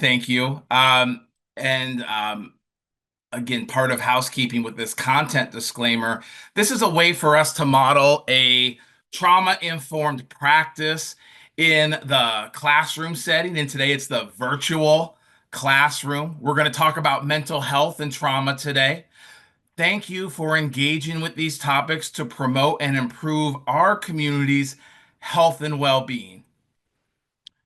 Thank you. And again, part of housekeeping with this content disclaimer, this is a way for us to model a trauma-informed practice in the classroom setting. And today it's the virtual classroom. We're going to talk about mental health and trauma today. Thank you for engaging with these topics to promote and improve our community's health and well-being.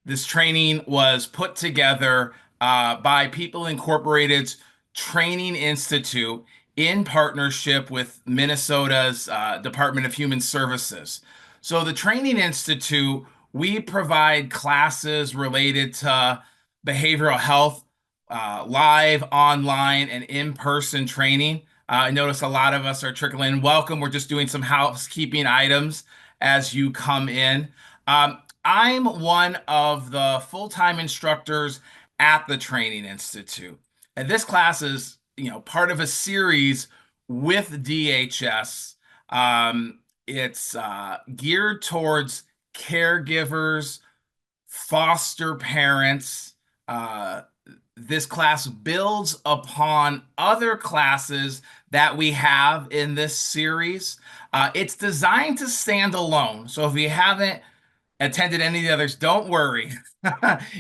This training was put together by People Incorporated's Training Institute in partnership with Minnesota's Department of Human Services. So, the Training Institute, we provide classes related to behavioral health, live, online, and in-person training. I notice a lot of us are trickling in. Welcome. We're just doing some housekeeping items as you come in. I'm one of the full-time instructors at the Training Institute. And this class is, part of a series with DHS. It's geared towards caregivers, foster parents. This class builds upon other classes that we have in this series. It's designed to stand alone. So if you haven't attended any of the others, don't worry.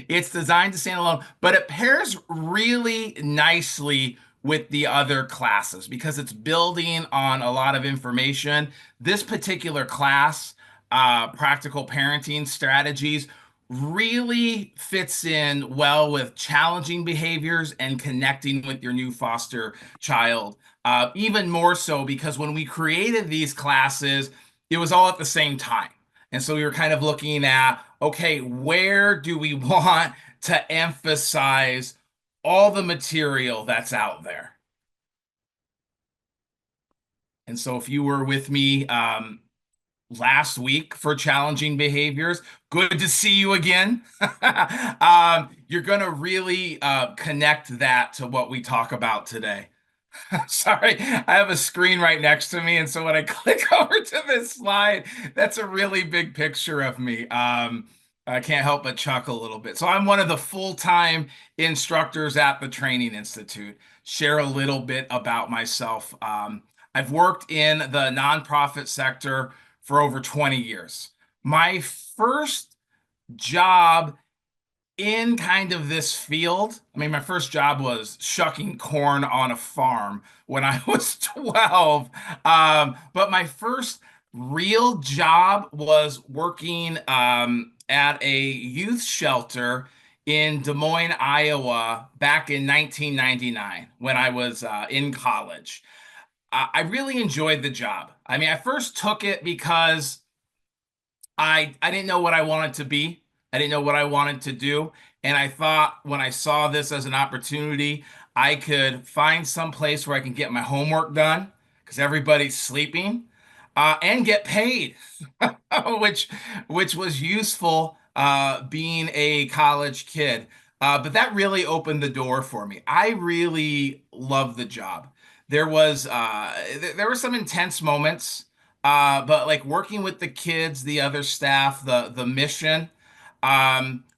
It's designed to stand alone, but it pairs really nicely with the other classes because it's building on a lot of information. This particular class, Practical Parenting Strategies, really fits in well with challenging behaviors and connecting with your new foster child. Even more so because when we created these classes, it was all at the same time. And so we were kind of looking at, okay, where do we want to emphasize all the material that's out there? And so if you were with me last week for challenging behaviors, good to see you again. You're going to really connect that to what we talk about today. Sorry, I have a screen right next to me, and so when I click over to this slide, that's a really big picture of me. I can't help but chuckle a little bit. So I'm one of the full-time instructors at the Training Institute. Share a little bit about myself. I've worked in the nonprofit sector for over 20 years. My first job in kind of this field. I mean, my first job was shucking corn on a farm when I was 12. But my first real job was working at a youth shelter in Des Moines, Iowa, back in 1999 when I was in college. I really enjoyed the job. I mean, I first took it because I didn't know what I wanted to be. I didn't know what I wanted to do. And I thought when I saw this as an opportunity, I could find some place where I can get my homework done because everybody's sleeping, and get paid, which which was useful being a college kid. But that really opened the door for me. I really loved the job. There were some intense moments. But like working with the kids, the other staff, the mission,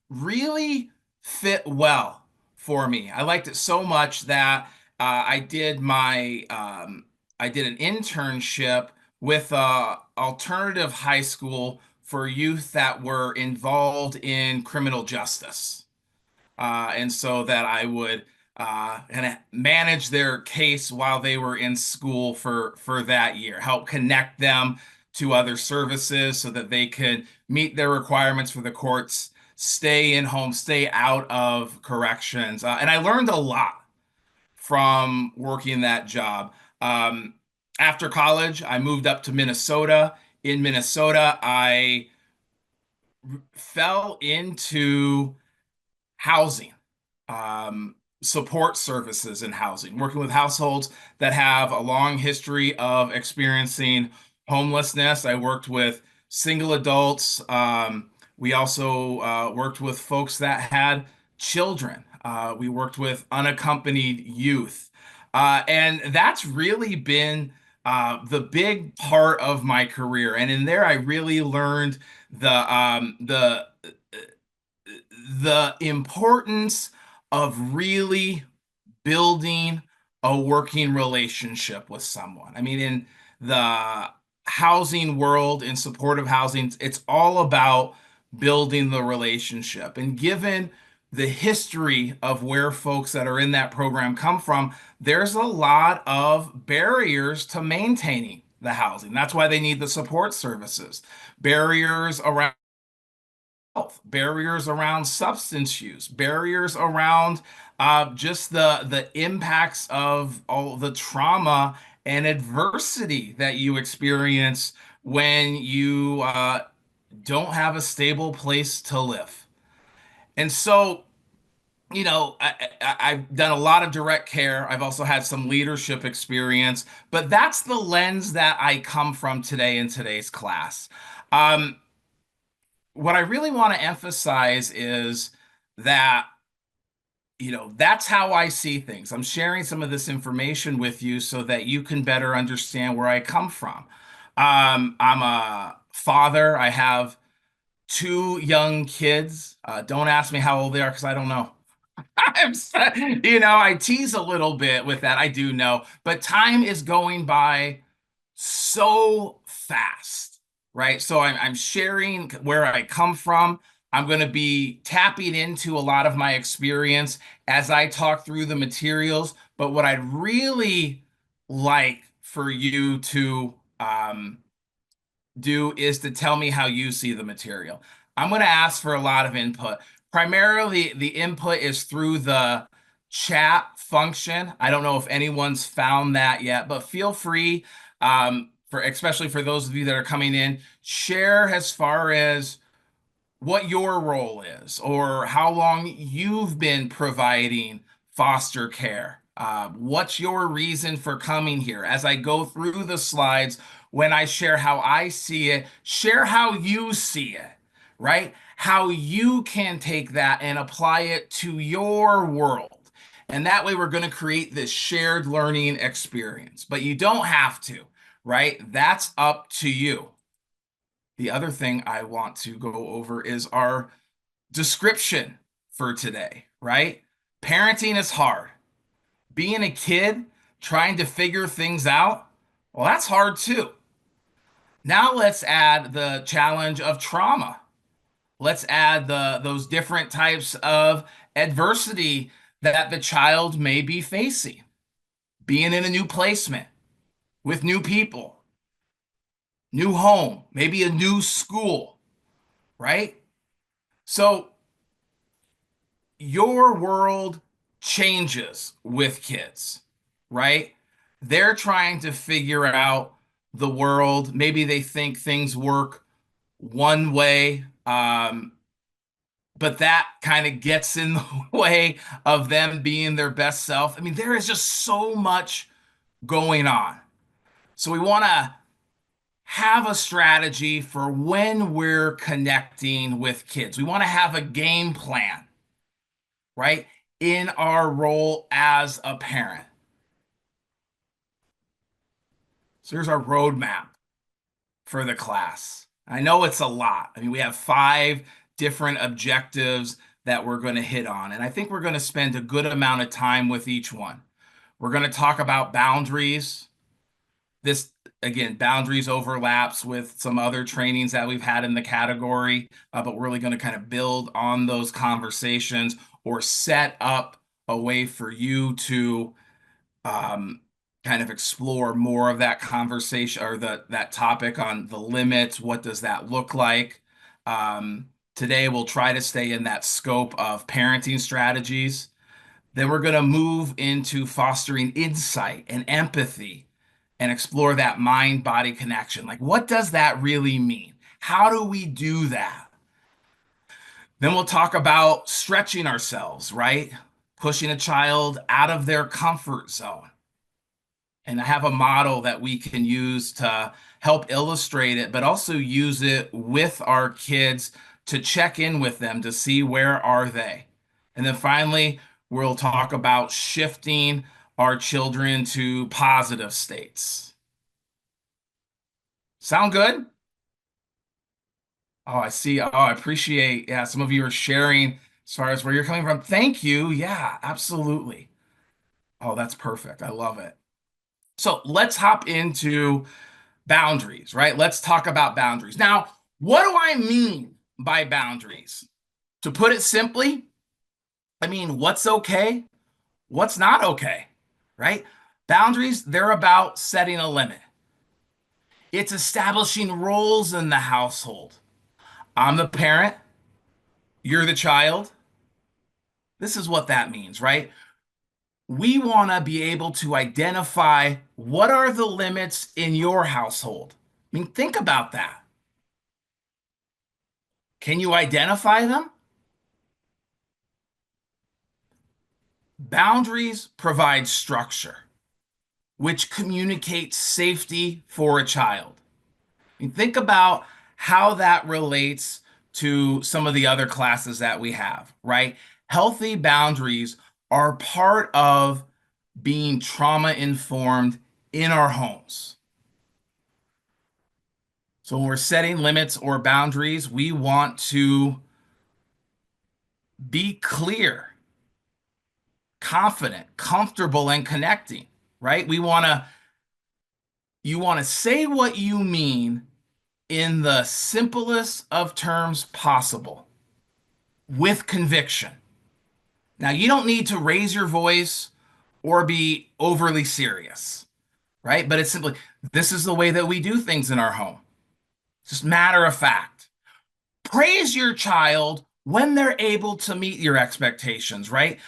really fit well for me. I liked it so much that I did an internship with a alternative high school for youth that were involved in criminal justice, and so that I would kind of manage their case while they were in school for that year, help connect them to other services so that they could meet their requirements for the courts, stay in home, stay out of corrections. And I learned a lot from working that job. After college, I moved up to Minnesota. In Minnesota, I fell into housing, support services in housing, working with households that have a long history of experiencing homelessness. I worked with single adults. We also worked with folks that had children. We worked with unaccompanied youth. And that's really been the big part of my career. And in there, I really learned the importance of really building a working relationship with someone. I mean, in the housing world, in supportive housing, it's all about building the relationship. And given the history of where folks that are in that program come from, there's a lot of barriers to maintaining the housing. That's why they need the support services, barriers around health, barriers around substance use, barriers around just the impacts of all the trauma and adversity that you experience when you don't have a stable place to live. And so, I've done a lot of direct care. I've also had some leadership experience, but that's the lens that I come from today in today's class. Um, what I really want to emphasize is that, that's how I see things. I'm sharing some of this information with you so that you can better understand where I come from. I'm a father. I have two young kids. Don't ask me how old they are because I don't know. I tease a little bit with that. I do know, but time is going by so fast, right? So I'm sharing where I come from. I'm going to be tapping into a lot of my experience as I talk through the materials. But what I'd really like for you to do is to tell me how you see the material. I'm going to ask for a lot of input. Primarily, the input is through the chat function. I don't know if anyone's found that yet, but feel free, for especially for those of you that are coming in, share as far as what your role is or how long you've been providing foster care. What's your reason for coming here? As I go through the slides, when I share how I see it, share how you see it, right? How you can take that and apply it to your world. And that way, we're going to create this shared learning experience. But you don't have to, right? That's up to you. The other thing I want to go over is our description for today, right? Parenting is hard. Being a kid, trying to figure things out, well, that's hard too. Now let's add the challenge of trauma. Let's add those different types of adversity that the child may be facing. Being in a new placement with new people, new home, maybe a new school, right? So your world changes with kids, right? They're trying to figure out the world. Maybe they think things work one way, but that kind of gets in the way of them being their best self. I mean, there is just so much going on. So we want to have a strategy for when we're connecting with kids. We want to have a game plan, right? In our role as a parent. So here's our roadmap for the class. I know it's a lot. I mean, we have 5 different objectives that we're going to hit on, and I think we're going to spend a good amount of time with each one. We're going to talk about boundaries. This, again, boundaries overlaps with some other trainings that we've had in the category, but we're really going to kind of build on those conversations or set up a way for you to um, kind of explore more of that conversation or that topic on the limits. What does that look like? Today, we'll try to stay in that scope of parenting strategies. Then we're going to move into fostering insight and empathy and explore that mind-body connection. Like, what does that really mean? How do we do that? Then we'll talk about stretching ourselves, right? Pushing a child out of their comfort zone. And I have a model that we can use to help illustrate it, but also use it with our kids to check in with them to see where are they. And then finally, we'll talk about shifting our children to positive states. Sound good? Oh, I see. Oh, I appreciate, yeah, some of you are sharing As far as where you're coming from, thank you. Yeah, absolutely. Oh, that's perfect. I love it. So let's hop into boundaries, right? Let's talk about boundaries. Now, what do I mean by boundaries? To put it simply, I mean what's okay, what's not okay, right? Boundaries, they're about setting a limit. It's establishing roles in the household. I'm the parent, you're the child. This is what that means, right? We want to be able to identify what are the limits in your household. I mean, think about that. Can you identify them? Boundaries provide structure, which communicates safety for a child. I mean, think about how that relates to some of the other classes that we have, right? Healthy boundaries are part of being trauma informed in our homes. So when we're setting limits or boundaries, we want to be clear, confident, comfortable, and connecting, right? You want to say what you mean in the simplest of terms possible with conviction. Now, you don't need to raise your voice or be overly serious, right? But it's simply, this is the way that we do things in our home. It's just matter of fact. Praise your child when they're able to meet your expectations, right?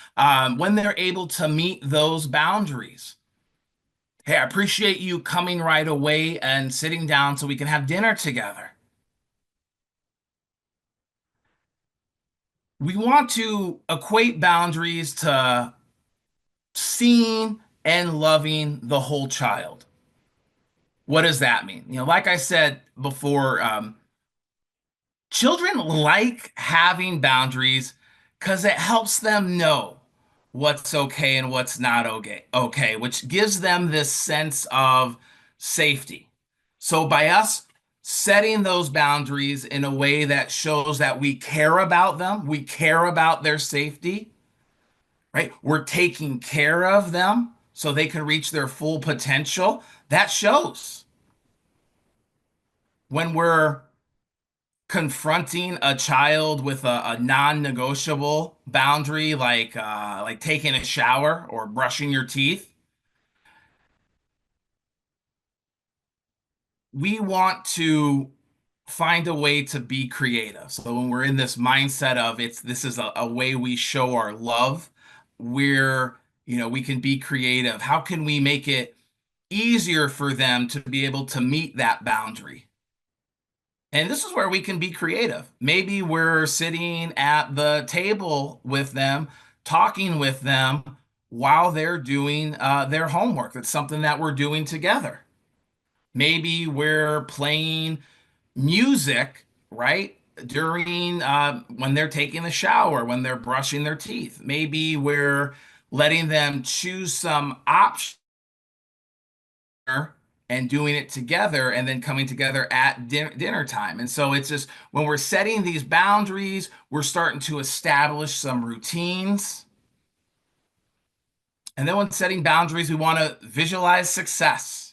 When they're able to meet those boundaries. Hey, I appreciate you coming right away and sitting down so we can have dinner together. We want to equate boundaries to seeing and loving the whole child. What does that mean? Like I said before, children like having boundaries because it helps them know what's okay and what's not okay, which gives them this sense of safety. So by us setting those boundaries in a way that shows that we care about them, we care about their safety, right? We're taking care of them so they can reach their full potential. That shows when we're confronting a child with a non-negotiable boundary like taking a shower or brushing your teeth. We want to find a way to be creative. So when we're in this mindset of this is a way we show our love, we can be creative. How can we make it easier for them to be able to meet that boundary? And this is where we can be creative. Maybe we're sitting at the table with them, talking with them while they're doing their homework. That's something that we're doing together. Maybe we're playing music, right? During when they're taking the shower, when they're brushing their teeth. Maybe we're letting them choose some options and doing it together and then coming together at dinner time. And so it's just when we're setting these boundaries, we're starting to establish some routines. And then when setting boundaries, we want to visualize success.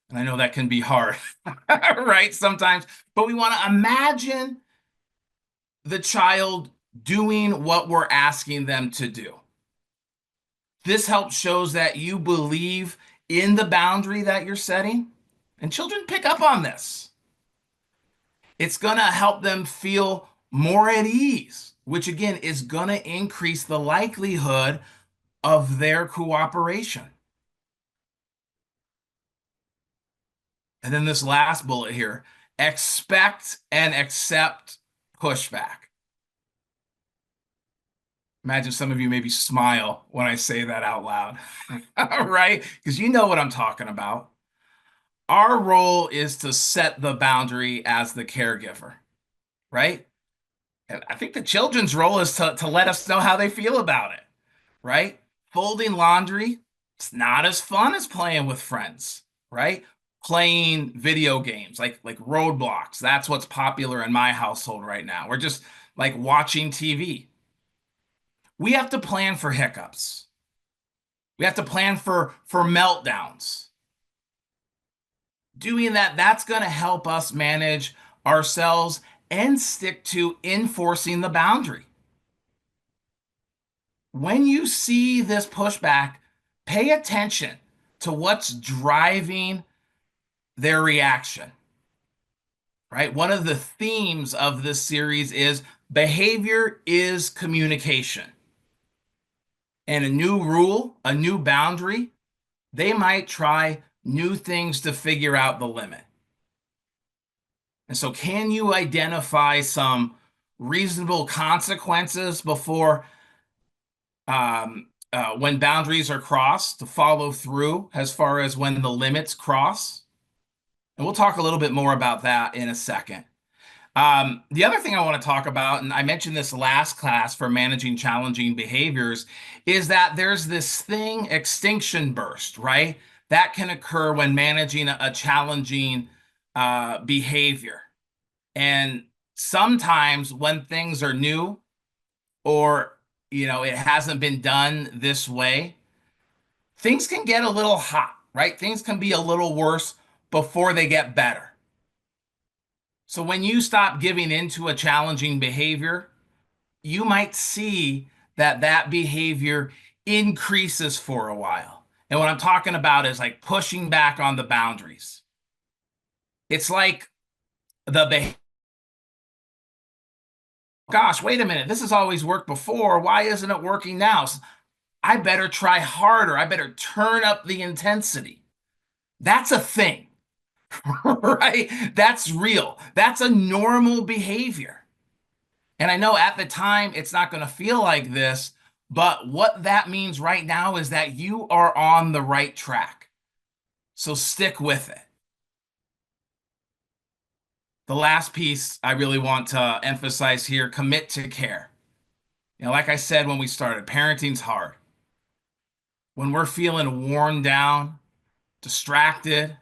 And I know that can be hard, right? Sometimes, but we want to imagine the child doing what we're asking them to do. This helps shows that you believe in the boundary that you're setting, and children pick up on this. It's going to help them feel more at ease, which again is going to increase the likelihood of their cooperation. And then this last bullet here, expect and accept pushback. Imagine some of you maybe smile when I say that out loud, right? Because you know what I'm talking about. Our role is to set the boundary as the caregiver, right? And I think the children's role is to let us know how they feel about it, right? Folding laundry, it's not as fun as playing with friends, right? Playing video games like Roblox. That's what's popular in my household right now. We're just like watching TV. We have to plan for hiccups. We have to plan for meltdowns. Doing that, that's going to help us manage ourselves and stick to enforcing the boundary. When you see this pushback, pay attention to what's driving their reaction, right? One of the themes of this series is behavior is communication. And a new rule, a new boundary, they might try new things to figure out the limit. And so, can you identify some reasonable consequences before when boundaries are crossed to follow through as far as when the limits cross? And we'll talk a little bit more about that in a second. The other thing I want to talk about, and I mentioned this last class for managing challenging behaviors, is that there's this thing, extinction burst, right? That can occur when managing a challenging behavior. And sometimes when things are new or it hasn't been done this way, things can get a little hot, right? Things can be a little worse before they get better. So when you stop giving into a challenging behavior, you might see that that behavior increases for a while. And what I'm talking about is like pushing back on the boundaries. It's like the behavior. Gosh, wait a minute. This has always worked before. Why isn't it working now? I better try harder. I better turn up the intensity. That's a thing, right? That's real. That's a normal behavior. And I know at the time it's not going to feel like this, but what that means right now is that you are on the right track. So stick with it. The last piece I really want to emphasize here, commit to care. Like I said when we started, parenting's hard. When we're feeling worn down, distracted,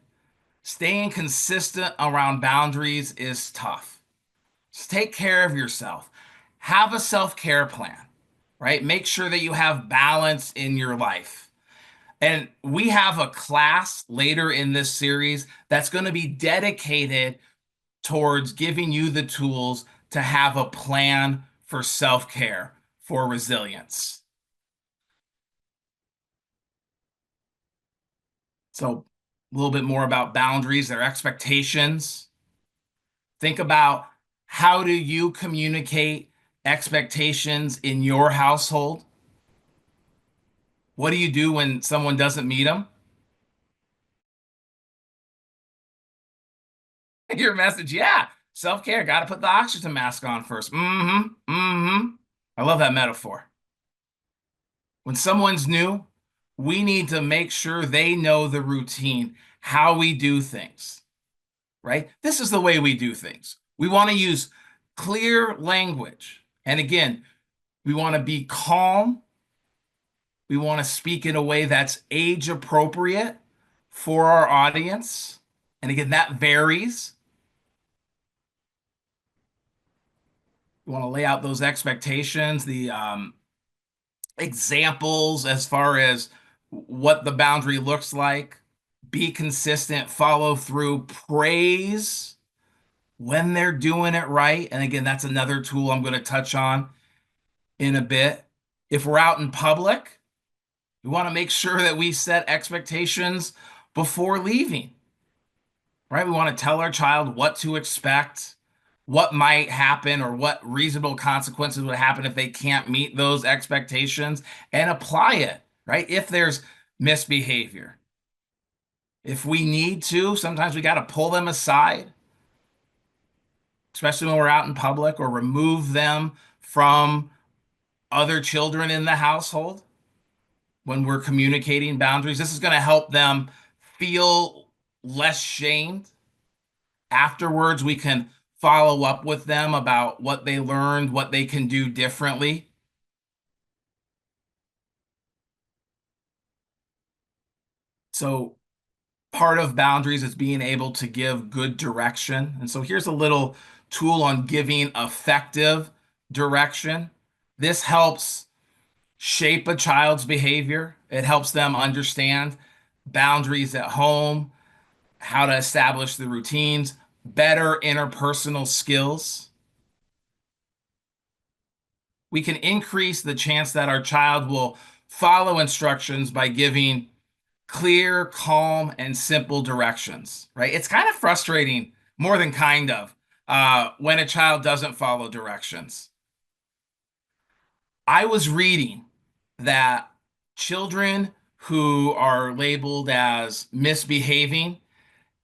staying consistent around boundaries is tough. Just take care of yourself. Have a self-care plan, right? Make sure that you have balance in your life. And we have a class later in this series that's going to be dedicated towards giving you the tools to have a plan for self-care, for resilience. So a little bit more about boundaries, their expectations. Think about, how do you communicate expectations in your household? What do you do when someone doesn't meet them? Your message, yeah, self-care, got to put the oxygen mask on first. I love that metaphor. When someone's new, we need to make sure they know the routine, how we do things, right? This is the way we do things. We want to use clear language. And again, we want to be calm. We want to speak in a way that's age appropriate for our audience. And again, that varies. We want to lay out those expectations, the examples as far as what the boundary looks like. Be consistent, follow through, praise when they're doing it right. And again, that's another tool I'm going to touch on in a bit. If we're out in public, we want to make sure that we set expectations before leaving, right? We want to tell our child what to expect, what might happen, or what reasonable consequences would happen if they can't meet those expectations, and apply it, right? If there's misbehavior. If we need to, sometimes we got to pull them aside, especially when we're out in public, or remove them from other children in the household when we're communicating boundaries. This is going to help them feel less shamed. Afterwards, we can follow up with them about what they learned, what they can do differently. So part of boundaries is being able to give good direction. And so here's a little tool on giving effective direction. This helps shape a child's behavior. It helps them understand boundaries at home, how to establish the routines, better interpersonal skills. We can increase the chance that our child will follow instructions by giving clear, calm, and simple directions, right? It's kind of frustrating, more than kind of, when a child doesn't follow directions. I was reading that children who are labeled as misbehaving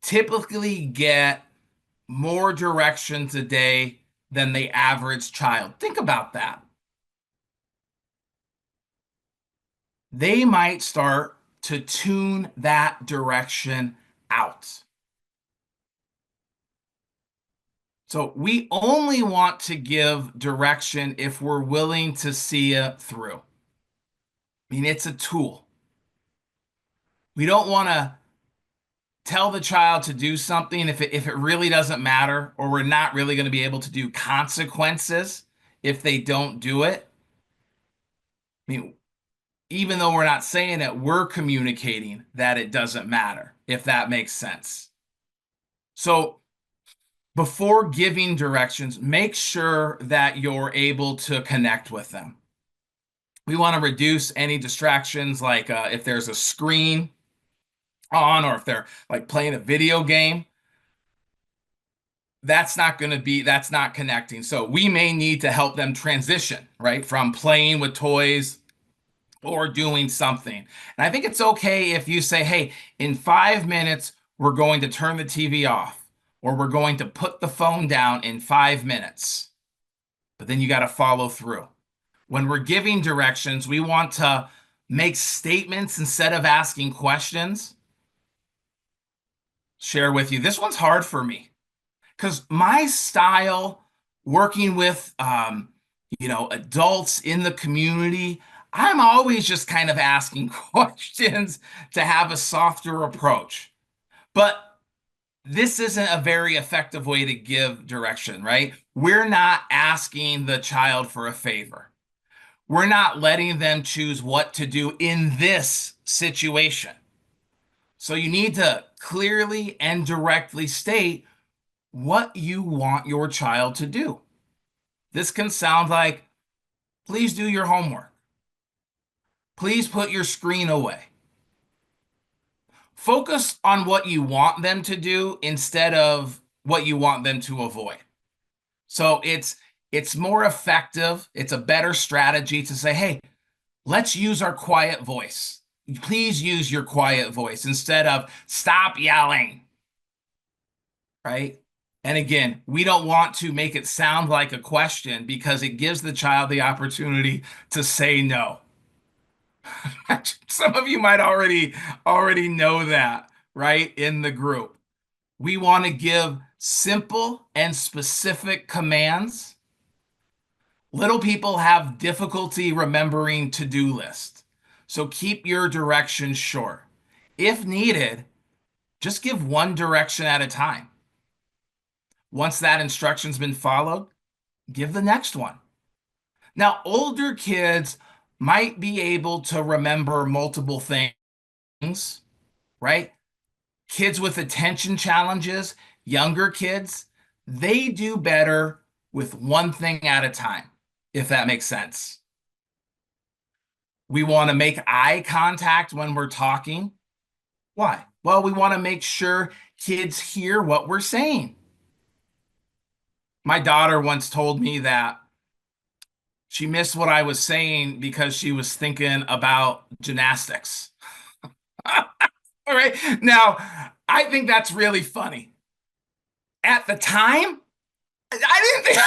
typically get more directions a day than the average child. Think about that. They might start to tune that direction out. So we only want to give direction if we're willing to see it through. I mean, it's a tool. We don't want to tell the child to do something if it really doesn't matter, or we're not really going to be able to do consequences if they don't do it. I mean, even though we're not saying it, we're communicating that it doesn't matter, if that makes sense. So before giving directions, make sure that you're able to connect with them. We want to reduce any distractions, like if there's a screen on, or if they're like playing a video game. That's not connecting. So we may need to help them transition, right, from playing with toys or doing something. And I think it's okay if you say, hey, in 5 minutes, we're going to turn the TV off, or we're going to put the phone down in 5 minutes. But then you got to follow through. When we're giving directions, we want to make statements instead of asking questions. Share with you. This one's hard for me because my style working with adults in the community, I'm always just kind of asking questions to have a softer approach. But this isn't a very effective way to give direction, right? We're not asking the child for a favor. We're not letting them choose what to do in this situation. So you need to clearly and directly state what you want your child to do. This can sound like, please do your homework. Please put your screen away. Focus on what you want them to do instead of what you want them to avoid. So it's more effective. It's a better strategy to say, hey, let's use our quiet voice. Please use your quiet voice instead of stop yelling, right? And again, we don't want to make it sound like a question because it gives the child the opportunity to say no. Some of you might already know that, right? In the group. We want to give simple and specific commands. Little people have difficulty remembering to-do lists. So keep your directions short. If needed, just give one direction at a time. Once that instruction's been followed, give the next one. Now, older kids might be able to remember multiple things, right? Kids with attention challenges, younger kids, they do better with one thing at a time, if that makes sense. We want to make eye contact when we're talking. Why? Well, we want to make sure kids hear what we're saying. My daughter once told me that she missed what I was saying because she was thinking about gymnastics. All right. Now, I think that's really funny. At the time, I didn't think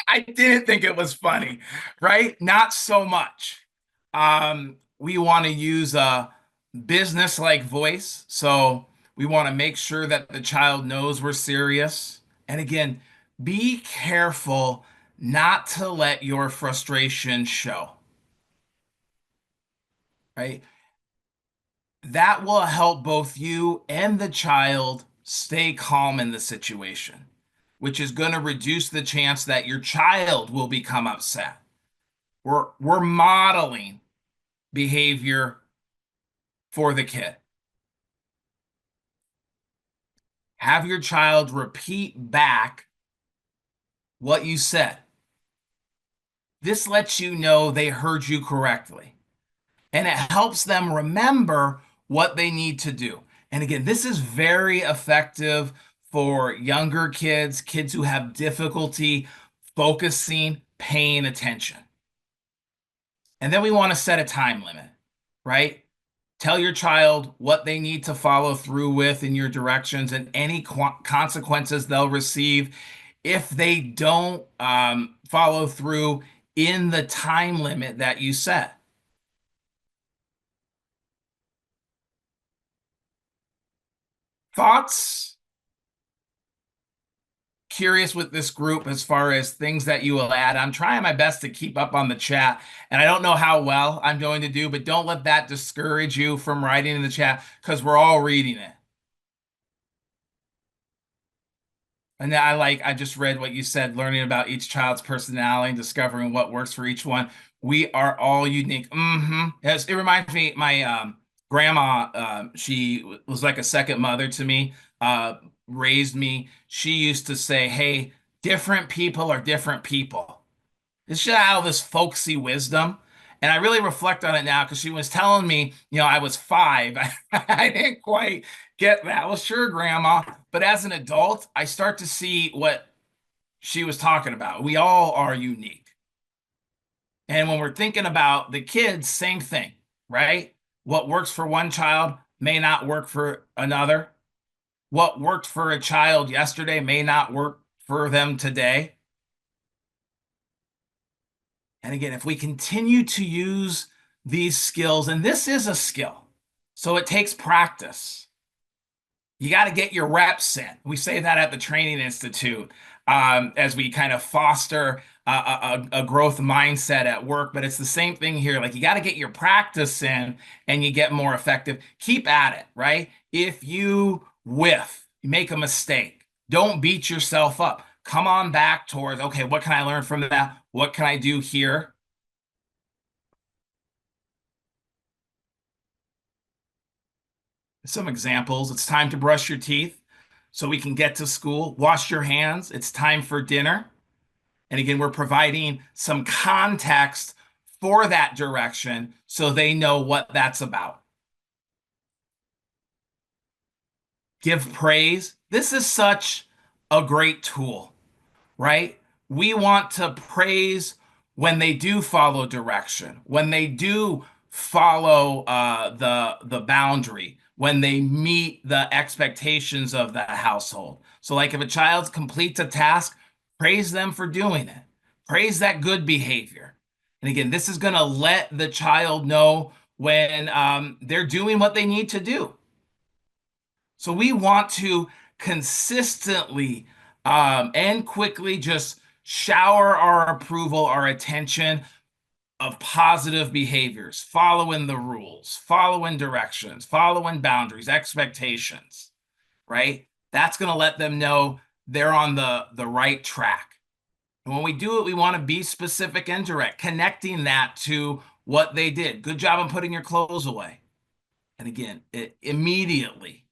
I didn't think it was funny, right? Not so much. We want to use a business-like voice, so we want to make sure that the child knows we're serious. And again, be careful not to let your frustration show, right? That will help both you and the child stay calm in the situation, which is going to reduce the chance that your child will become upset. We're modeling behavior for the kid. Have your child repeat back what you said. This lets you know they heard you correctly, and it helps them remember what they need to do. And again, this is very effective for younger kids, kids who have difficulty focusing, paying attention. And then we want to set a time limit, right? Tell your child what they need to follow through with in your directions and any consequences they'll receive if they don't follow through in the time limit that you set. Thoughts? Curious with this group as far as things that you will add. I'm trying my best to keep up on the chat, and I don't know how well I'm going to do, but don't let that discourage you from writing in the chat because we're all reading it. And I just read what you said, learning about each child's personality and discovering what works for each one. We are all unique. Yes, it reminds me, my grandma, she was like a second mother to me, raised me. She used to say, hey, different people are different people. It's just out of this folksy wisdom. And I really reflect on it now because she was telling me, I was 5. I didn't quite get that. Well, sure, Grandma. But as an adult, I start to see what she was talking about. We all are unique. And when we're thinking about the kids, same thing, right? What works for one child may not work for another. What worked for a child yesterday may not work for them today. And again, if we continue to use these skills, and this is a skill, so it takes practice. You got to get your reps in. We say that at the Training Institute as we kind of foster a growth mindset at work, but it's the same thing here. Like you got to get your practice in and you get more effective. Keep at it, right? If you whiff, you make a mistake, don't beat yourself up. Come on back towards, okay, what can I learn from that? What can I do here? Some examples. It's time to brush your teeth so we can get to school. Wash your hands. It's time for dinner. And again, we're providing some context for that direction so they know what that's about. Give praise. This is such a great tool, right? We want to praise when they do follow direction, when they do follow the boundary, when they meet the expectations of the household. So, like if a child completes a task, praise them for doing it. Praise that good behavior. And again, this is going to let the child know when they're doing what they need to do. So we want to consistently and quickly just shower our approval, our attention of positive behaviors, following the rules, following directions, following boundaries, expectations, right? That's going to let them know they're on the right track. And when we do it, we want to be specific and direct, connecting that to what they did. Good job on putting your clothes away. And again, immediately.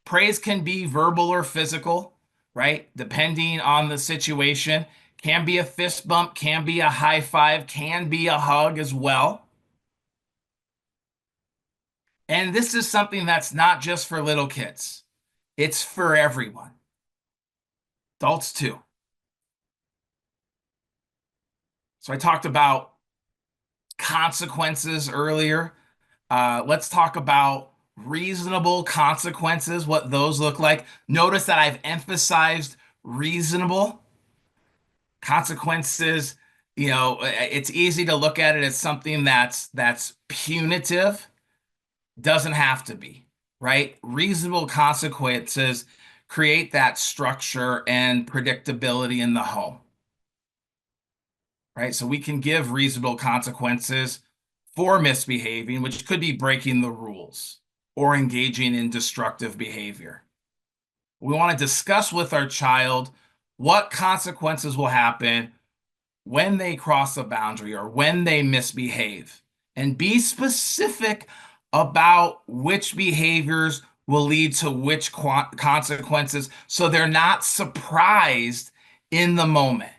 Praise can be verbal or physical, right? Depending on the situation. Can be a fist bump, can be a high five, can be a hug as well. And this is something that's not just for little kids. It's for everyone. Adults too. So I talked about consequences earlier. Let's talk about reasonable consequences, what those look like. Notice that I've emphasized reasonable consequences. It's easy to look at it as something that's punitive. Doesn't have to be, right? Reasonable consequences create that structure and predictability in the home, right? So we can give reasonable consequences for misbehaving, which could be breaking the rules or engaging in destructive behavior. We want to discuss with our child what consequences will happen when they cross a boundary or when they misbehave, and be specific about which behaviors will lead to which consequences so they're not surprised in the moment.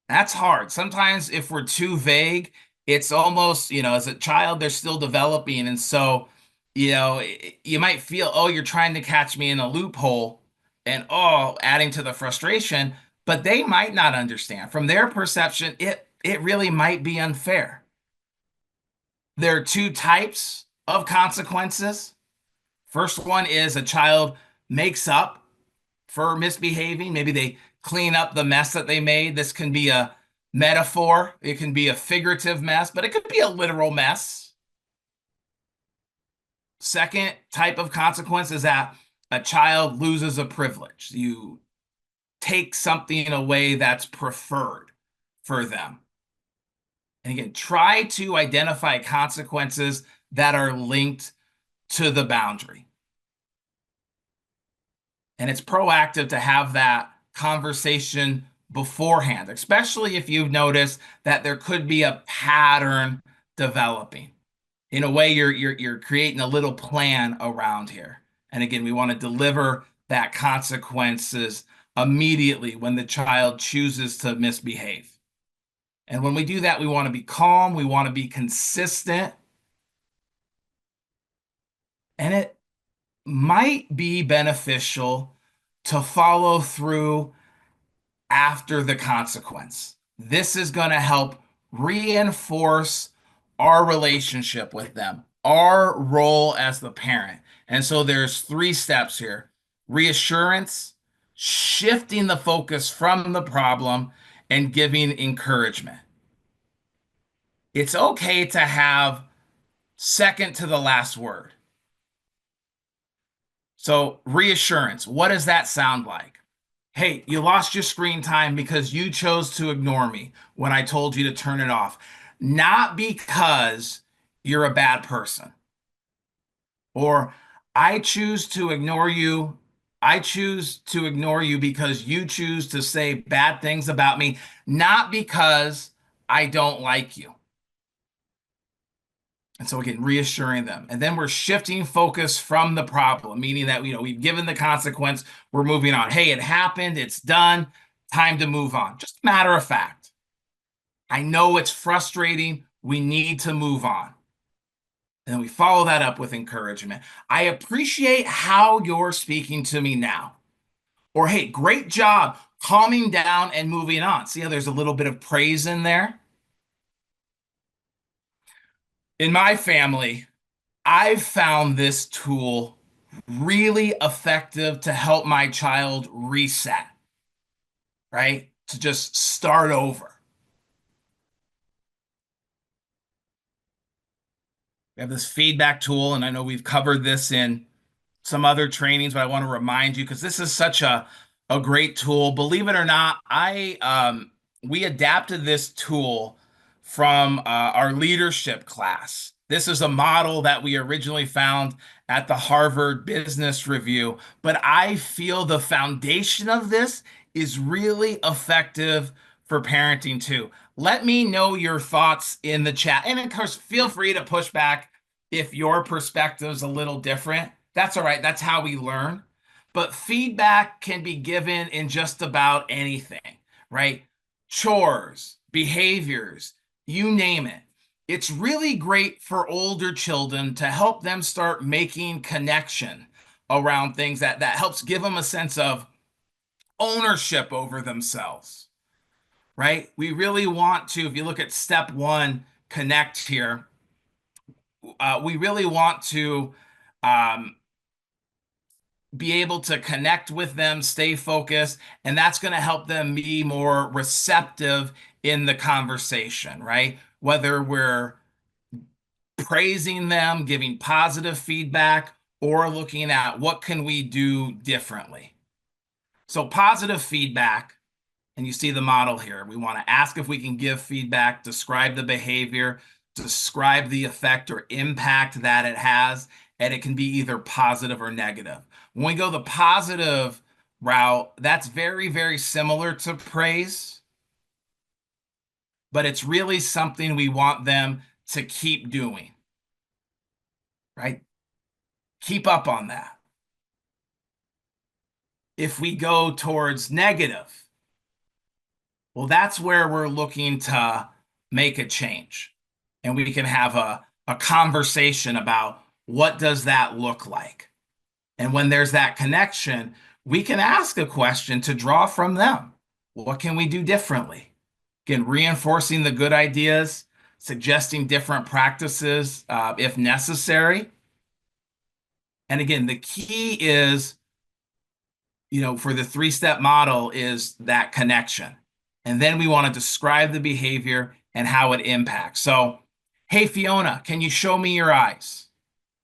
That's hard. Sometimes if we're too vague, it's almost, as a child, they're still developing. And so, you might feel, oh, you're trying to catch me in a loophole and, oh, adding to the frustration, but they might not understand. From their perception, it really might be unfair. There are two types of consequences. First one is a child makes up for misbehaving. Maybe they clean up the mess that they made. This can be a metaphor, it can be a figurative mess, but it could be a literal mess. Second type of consequence is that a child loses a privilege. You take something away that's preferred for them. And again, try to identify consequences that are linked to the boundary. And it's proactive to have that conversation beforehand, especially if you've noticed that there could be a pattern developing. In a way, you're creating a little plan around here. And again, we want to deliver that consequences immediately when the child chooses to misbehave. And when we do that, we want to be calm, we want to be consistent, and it might be beneficial to follow through after the consequence. This is going to help reinforce our relationship with them, our role as the parent. And so there's three steps here: reassurance, shifting the focus from the problem, and giving encouragement. It's okay to have second to the last word. So, reassurance, what does that sound like? Hey, you lost your screen time because you chose to ignore me when I told you to turn it off, not because you're a bad person. Or I choose to ignore you. I choose to ignore you because you choose to say bad things about me, not because I don't like you. And so again, reassuring them. And then we're shifting focus from the problem, meaning that, we've given the consequence, we're moving on. Hey, it happened, it's done, time to move on. Just a matter of fact. I know it's frustrating. We need to move on. And then we follow that up with encouragement. I appreciate how you're speaking to me now. Or, hey, great job calming down and moving on. See how there's a little bit of praise in there? In my family, I've found this tool really effective to help my child reset, right? To just start over. We have this feedback tool, and I know we've covered this in some other trainings, but I want to remind you because this is such a great tool. Believe it or not, I we adapted this tool from our leadership class. This is a model that we originally found at the Harvard Business Review, but I feel the foundation of this is really effective for parenting too. Let me know your thoughts in the chat. And of course, feel free to push back if your perspective is a little different. That's all right. That's how we learn. But feedback can be given in just about anything, right? Chores, behaviors, you name it. It's really great for older children to help them start making connection around things that helps give them a sense of ownership over themselves, right? We really want to, if you look at step one, connect here, we really want to um, be able to connect with them, stay focused, and that's going to help them be more receptive in the conversation, right? Whether we're praising them, giving positive feedback, or looking at what can we do differently. So positive feedback, and you see the model here. We want to ask if we can give feedback, describe the behavior, describe the effect or impact that it has, and it can be either positive or negative. When we go the positive route, that's very, very similar to praise, but it's really something we want them to keep doing, right? Keep up on that. If we go towards negative, well, that's where we're looking to make a change. And we can have a conversation about what does that look like? And when there's that connection, we can ask a question to draw from them. What can we do differently? Again, reinforcing the good ideas, suggesting different practices if necessary. And again, the key is, for the three-step model is that connection. And then we want to describe the behavior and how it impacts. So, hey, Fiona, can you show me your eyes?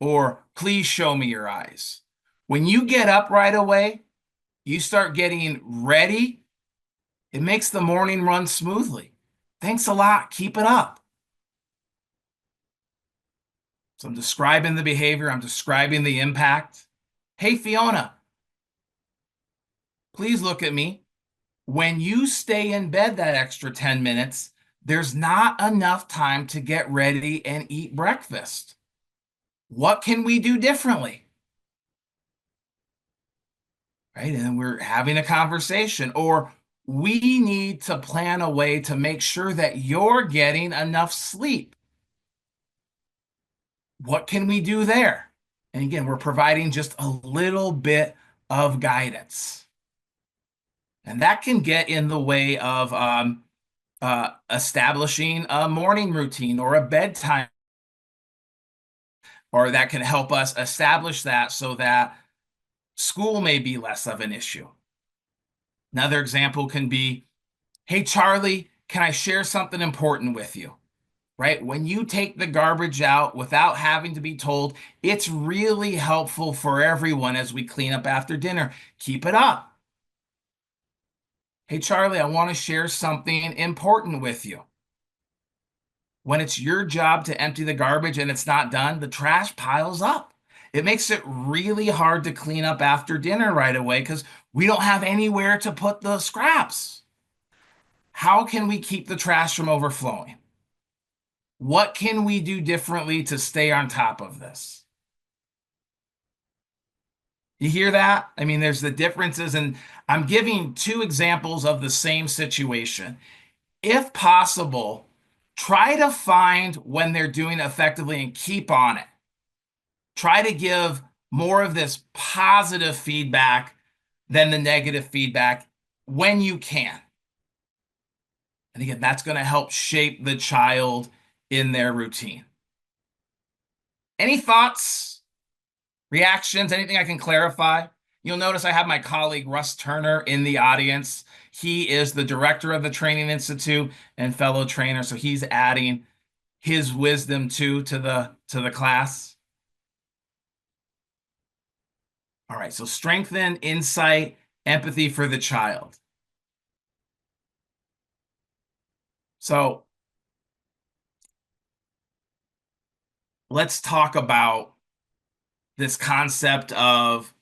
Or please show me your eyes. When you get up right away, you start getting ready, it makes the morning run smoothly. Thanks a lot. Keep it up. So I'm describing the behavior, I'm describing the impact. Hey, Fiona, please look at me. When you stay in bed that extra 10 minutes, there's not enough time to get ready and eat breakfast. What can we do differently? Right? And we're having a conversation, or we need to plan a way to make sure that you're getting enough sleep. What can we do there? And again, we're providing just a little bit of guidance. And that can get in the way of establishing a morning routine or a bedtime, or that can help us establish that so that school may be less of an issue. Another example can be, hey, Charlie, can I share something important with you? Right? When you take the garbage out without having to be told, it's really helpful for everyone as we clean up after dinner. Keep it up. Hey, Charlie, I want to share something important with you. When it's your job to empty the garbage and it's not done, the trash piles up. It makes it really hard to clean up after dinner right away because we don't have anywhere to put the scraps. How can we keep the trash from overflowing? What can we do differently to stay on top of this? You hear that? I mean, there's the differences, and I'm giving two examples of the same situation. If possible, try to find when they're doing it effectively and keep on it. Try to give more of this positive feedback than the negative feedback when you can. And again, that's going to help shape the child in their routine. Any thoughts, reactions, anything I can clarify? You'll notice I have my colleague Russ Turner in the audience. He is the director of the Training Institute and fellow trainer, so he's adding his wisdom to the class. All right, so strengthen insight, empathy for the child. So let's talk about this concept of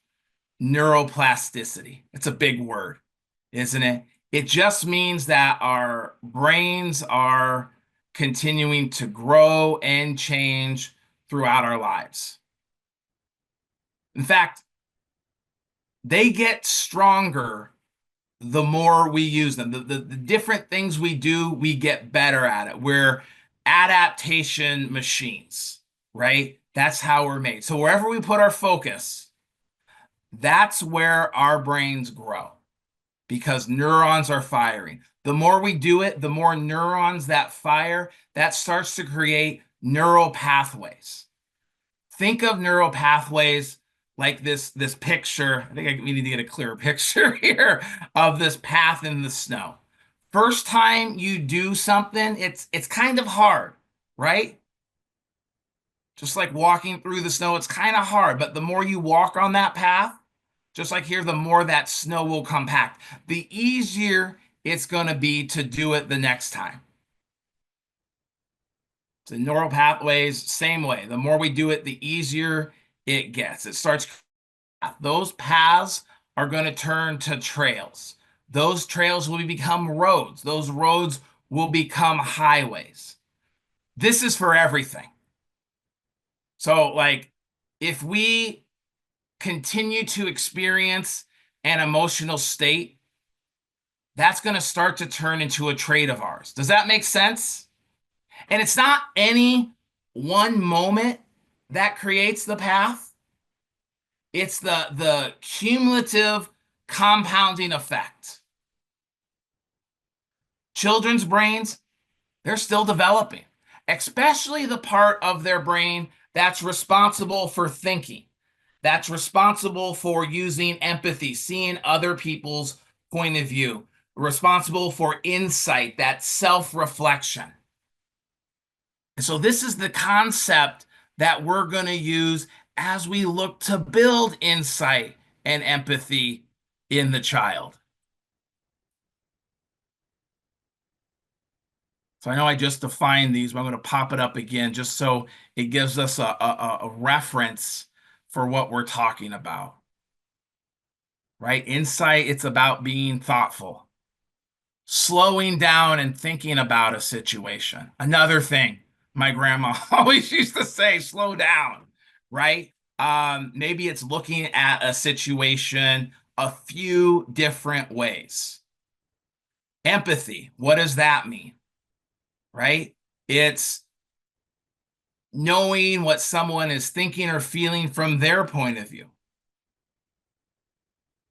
neuroplasticity. It's a big word, isn't it? It just means that our brains are continuing to grow and change throughout our lives. In fact, they get stronger the more we use them. The different things we do, we get better at it. We're adaptation machines, right? That's how we're made. So wherever we put our focus, that's where our brains grow because neurons are firing. The more we do it, the more neurons that fire, that starts to create neural pathways. Think of neural pathways like this picture. I think we need to get a clearer picture here of this path in the snow. First time you do something, it's kind of hard, right? Just like walking through the snow, it's kind of hard, but the more you walk on that path, just like here, the more that snow will compact. The easier it's going to be to do it the next time. So neural pathways, same way. The more we do it, the easier it gets. It starts, those paths are going to turn to trails. Those trails will become roads. Those roads will become highways. This is for everything. So, like, if we continue to experience an emotional state, that's going to start to turn into a trait of ours. Does that make sense? And it's not any one moment that creates the path. It's the cumulative compounding effect. Children's brains, they're still developing, especially the part of their brain that's responsible for thinking, that's responsible for using empathy, seeing other people's point of view, responsible for insight, that self-reflection. And so this is the concept that we're going to use as we look to build insight and empathy in the child. So I know I just defined these, but I'm going to pop it up again just so it gives us a reference for what we're talking about. Right? Insight, it's about being thoughtful, slowing down and thinking about a situation. Another thing my grandma always used to say, slow down, right? Maybe it's looking at a situation a few different ways. Empathy, what does that mean? Right? It's knowing what someone is thinking or feeling from their point of view.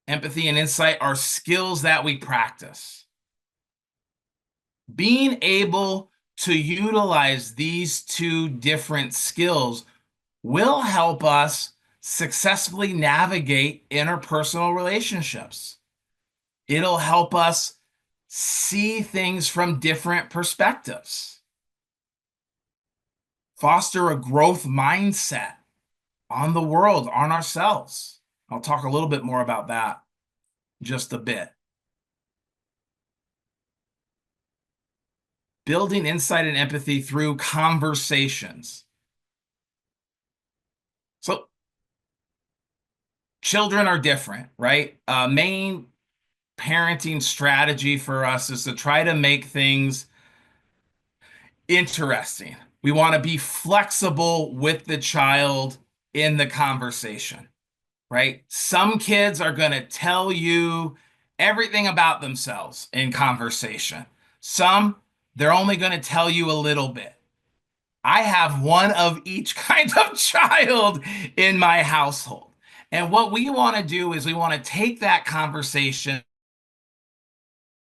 Empathy and insight are skills that we practice. Being able to utilize these two different skills will help us successfully navigate interpersonal relationships. It'll help us see things from different perspectives, foster a growth mindset on the world, on ourselves. I'll talk a little bit more about that in just a bit. Building insight and empathy through conversations. So children are different, right? Main parenting strategy for us is to try to make things interesting. We want to be flexible with the child in the conversation, right? Some kids are going to tell you everything about themselves in conversation. Some, they're only going to tell you a little bit. I have one of each kind of child in my household. And what we want to do is we want to take that conversation.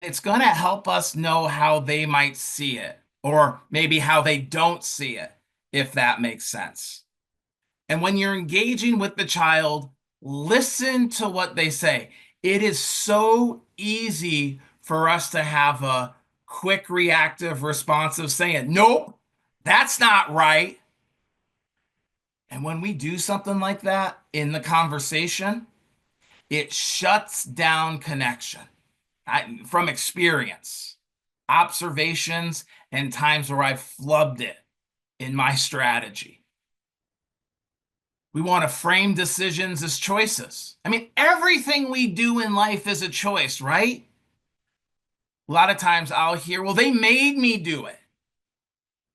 It's going to help us know how they might see it, or maybe how they don't see it, if that makes sense. And when you're engaging with the child, listen to what they say. It is so easy for us to have a quick reactive response of saying, nope, that's not right. And when we do something like that in the conversation, it shuts down connection. From experience, observations, and times where I've flubbed it in my strategy. We want to frame decisions as choices. I mean, everything we do in life is a choice, right? A lot of times I'll hear, well, they made me do it.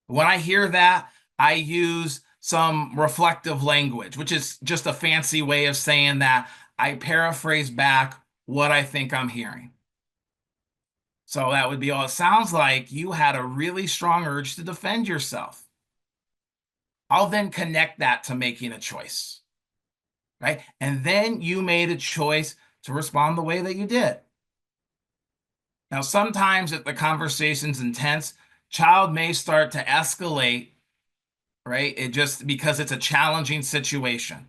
When I hear that, I use some reflective language, which is just a fancy way of saying that I paraphrase back what I think I'm hearing. So that would be all. It sounds like you had a really strong urge to defend yourself. I'll then connect that to making a choice, right? And then you made a choice to respond the way that you did. Now, sometimes if the conversation's intense, child may start to escalate, right? It just because it's a challenging situation.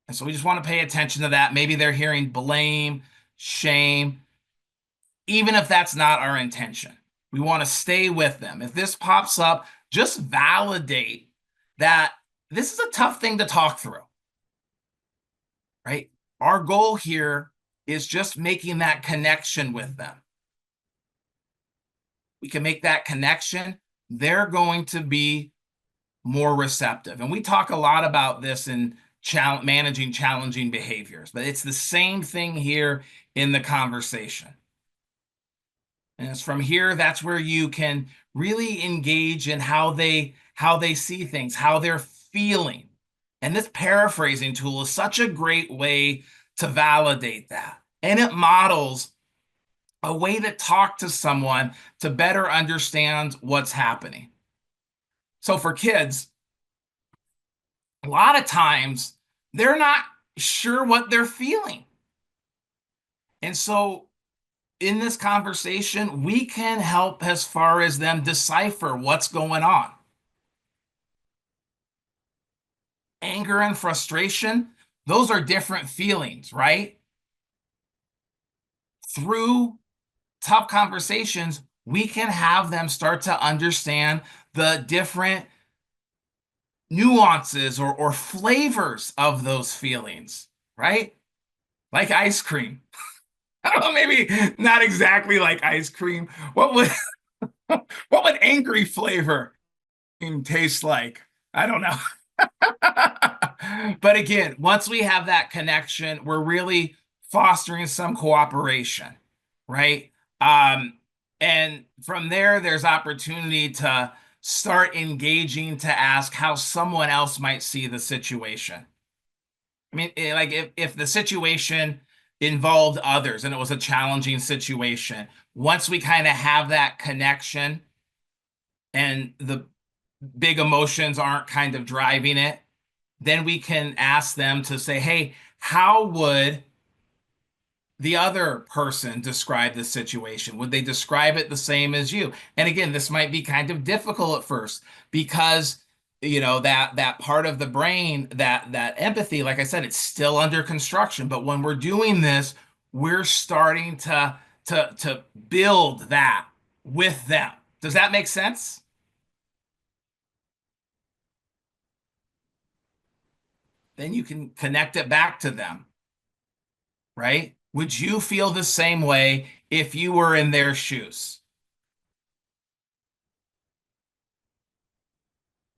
And so we just want to pay attention to that. Maybe they're hearing blame, shame, even if that's not our intention. We want to stay with them. If this pops up, just validate that this is a tough thing to talk through, right? Our goal here is just making that connection with them. We can make that connection. They're going to be more receptive. And we talk a lot about this in managing challenging behaviors. But it's the same thing here in the conversation. And it's from here, that's where you can really engage in how they see things, how they're feeling. And this paraphrasing tool is such a great way to validate that. And it models a way to talk to someone to better understand what's happening. So for kids, a lot of times they're not sure what they're feeling. And so in this conversation, we can help as far as them decipher what's going on. Anger and frustration, those are different feelings, right? Through tough conversations, we can have them start to understand the different nuances or flavors of those feelings, right? Like ice cream. I don't know, maybe not exactly like ice cream. What would angry flavor taste like? I don't know. But again, once we have that connection, we're really fostering some cooperation, right? Um, and from there, there's opportunity to start engaging to ask how someone else might see the situation. I mean, like if the situation involved others and it was a challenging situation, once we kind of have that connection and the big emotions aren't kind of driving it, then we can ask them to say, hey, how would the other person describe the situation? Would they describe it the same as you? And again, this might be kind of difficult at first because that part of the brain, that empathy, like I said, it's still under construction. But when we're doing this, we're starting to build that with them. Does that make sense? Then you can connect it back to them, right? Would you feel the same way if you were in their shoes?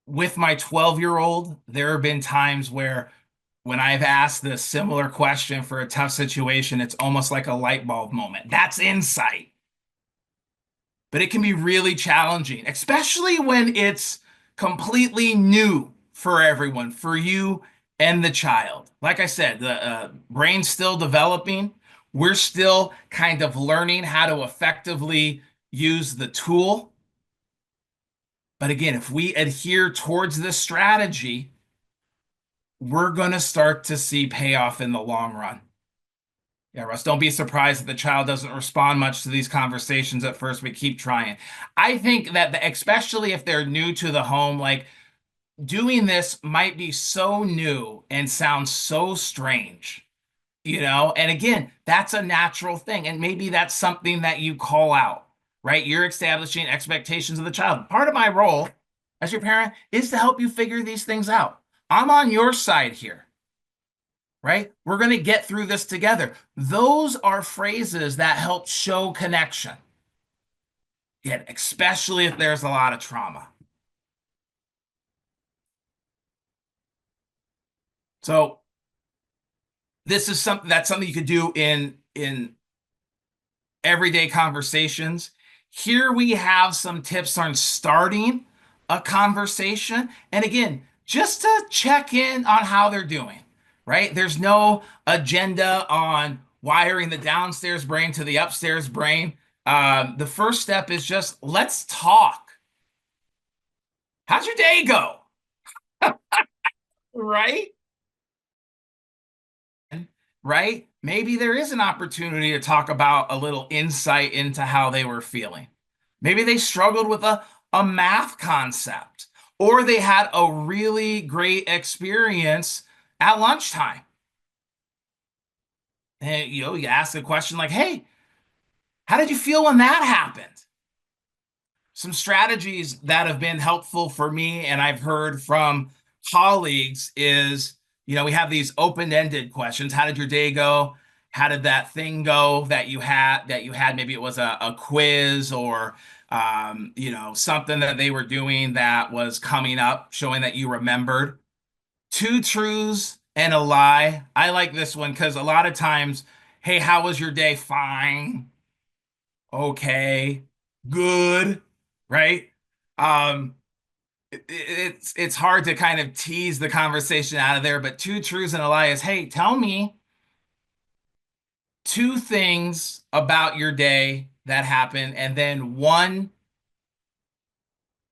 With my 12-year-old, there have been times where when I've asked this similar question for a tough situation, it's almost like a light bulb moment. That's insight. But it can be really challenging, especially when it's completely new for everyone, for you and the child. Like I said, the brain's still developing. We're still kind of learning how to effectively use the tool. But again, if we adhere towards this strategy, we're going to start to see payoff in the long run. Yeah, Russ, don't be surprised if the child doesn't respond much to these conversations at first, but keep trying. I think that, especially if they're new to the home, like doing this might be so new and sound so strange, And again, that's a natural thing. And maybe that's something that you call out, right? You're establishing expectations of the child. Part of my role as your parent is to help you figure these things out. I'm on your side here, right? We're going to get through this together. Those are phrases that help show connection. Yet, especially if there's a lot of trauma. So this is something you could do in everyday conversations. Here we have some tips on starting a conversation. And again, just to check in on how they're doing, right? There's no agenda on wiring the downstairs brain to the upstairs brain. The first step is just let's talk. How's your day go? Right? Right? Maybe there is an opportunity to talk about a little insight into how they were feeling. Maybe they struggled with a math concept, or they had a really great experience at lunchtime. And you ask a question like, hey, how did you feel when that happened? Some strategies that have been helpful for me and I've heard from colleagues is, we have these open-ended questions. How did your day go? How did that thing go that you had? Maybe it was a quiz or something that they were doing that was coming up, showing that you remembered. Two truths and a lie. I like this one because a lot of times, hey, how was your day? Fine, okay, good, right? Um, it's hard to kind of tease the conversation out of there, but two truths and a lie is, hey, tell me two things about your day that happened, and then one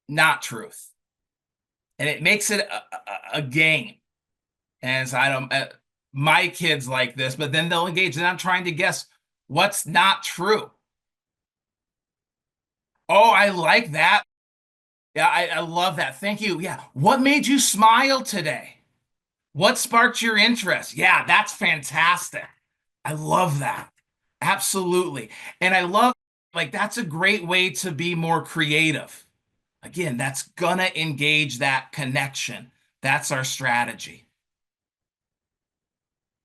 not truth. And it makes it a game. And so I don't, my kids like this, but then they'll engage, and I'm trying to guess what's not true. Oh, I like that. Yeah, I love that. Thank you. Yeah. What made you smile today? What sparked your interest? Yeah, that's fantastic. I love that. Absolutely. And I love, like, that's a great way to be more creative. Again, that's gonna engage that connection. That's our strategy.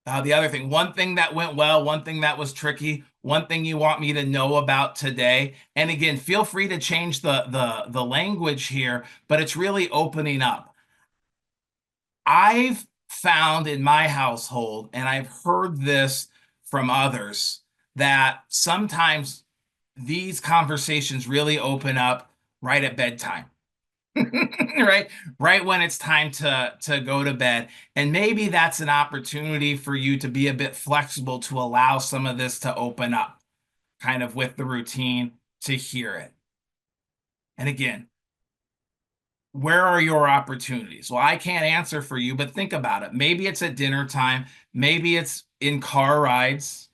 The other thing, one thing that went well, one thing that was tricky, one thing you want me to know about today. And again, feel free to change the language here, but it's really opening up. I've found in my household, and I've heard this from others, that sometimes these conversations really open up right at bedtime. Right, right when it's time to go to bed. And maybe that's an opportunity for you to be a bit flexible to allow some of this to open up kind of with the routine to hear it. And again, where are your opportunities? Well, I can't answer for you, but think about it. Maybe it's at dinner time, maybe it's in car rides.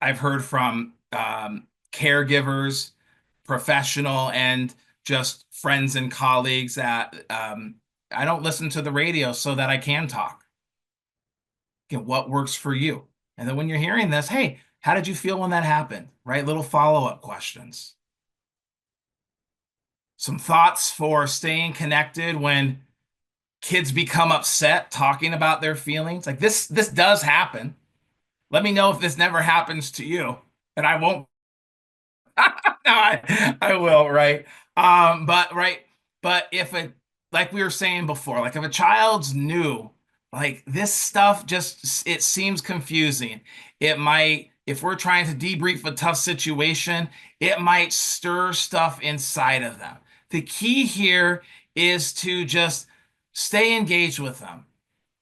I've heard from caregivers, professional, and just friends and colleagues that I don't listen to the radio so that I can talk. Get what works for you. And then when you're hearing this, hey, how did you feel when that happened? Right? Little follow-up questions. Some thoughts for staying connected when kids become upset talking about their feelings. Like this does happen. Let me know if this never happens to you, and I won't. No, I will, right? But right, but if it, like we were saying before, like if a child's new, like this stuff just it seems confusing. It might, if we're trying to debrief a tough situation, it might stir stuff inside of them. The key here is to just stay engaged with them,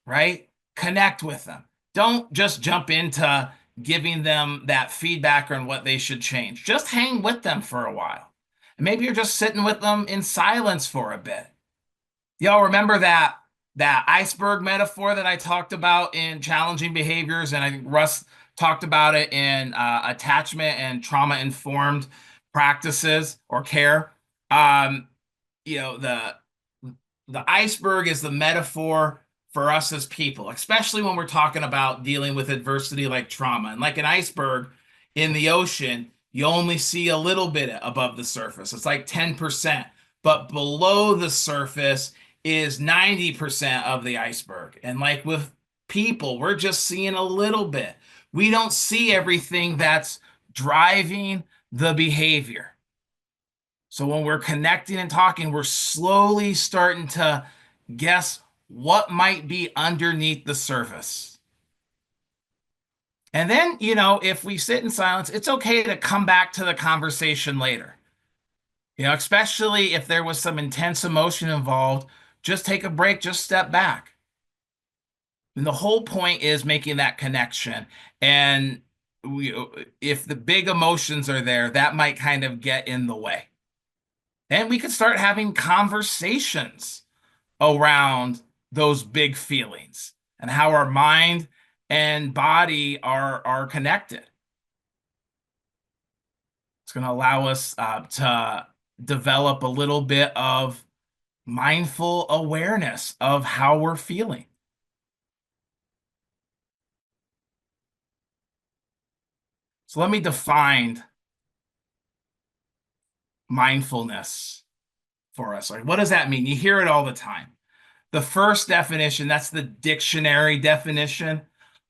right? Connect with them. Don't just jump into giving them that feedback on what they should change. Just hang with them for a while. And maybe you're just sitting with them in silence for a bit. Y'all remember that iceberg metaphor that I talked about in challenging behaviors, and I think Russ talked about it in attachment and trauma informed practices or care. Um, you know, the iceberg is the metaphor for us as people, especially when we're talking about dealing with adversity like trauma. And like an iceberg in the ocean, you only see a little bit above the surface. It's like 10%, but below the surface is 90% of the iceberg. And like with people, we're just seeing a little bit. We don't see everything that's driving the behavior. So when we're connecting and talking, we're slowly starting to guess what might be underneath the surface. And then, if we sit in silence, it's okay to come back to the conversation later. Especially if there was some intense emotion involved, just take a break, just step back. And the whole point is making that connection. And if the big emotions are there, that might kind of get in the way. And we could start having conversations around those big feelings and how our mind and body are connected. It's going to allow us to develop a little bit of mindful awareness of how we're feeling. So let me define mindfulness for us. Like, what does that mean? You hear it all the time. The first definition, that's the dictionary definition,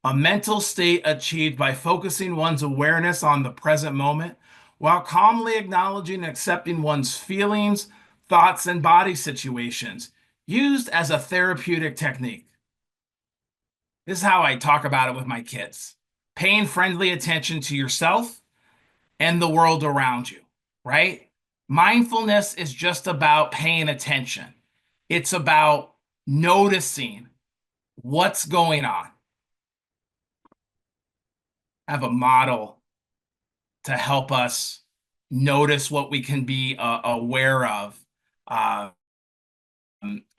a mental state achieved by focusing one's awareness on the present moment while calmly acknowledging and accepting one's feelings, thoughts, and body situations, used as a therapeutic technique. This is how I talk about it with my kids. Paying friendly attention to yourself and the world around you, right? Mindfulness is just about paying attention. It's about noticing what's going on. I have a model to help us notice what we can be aware of. Uh,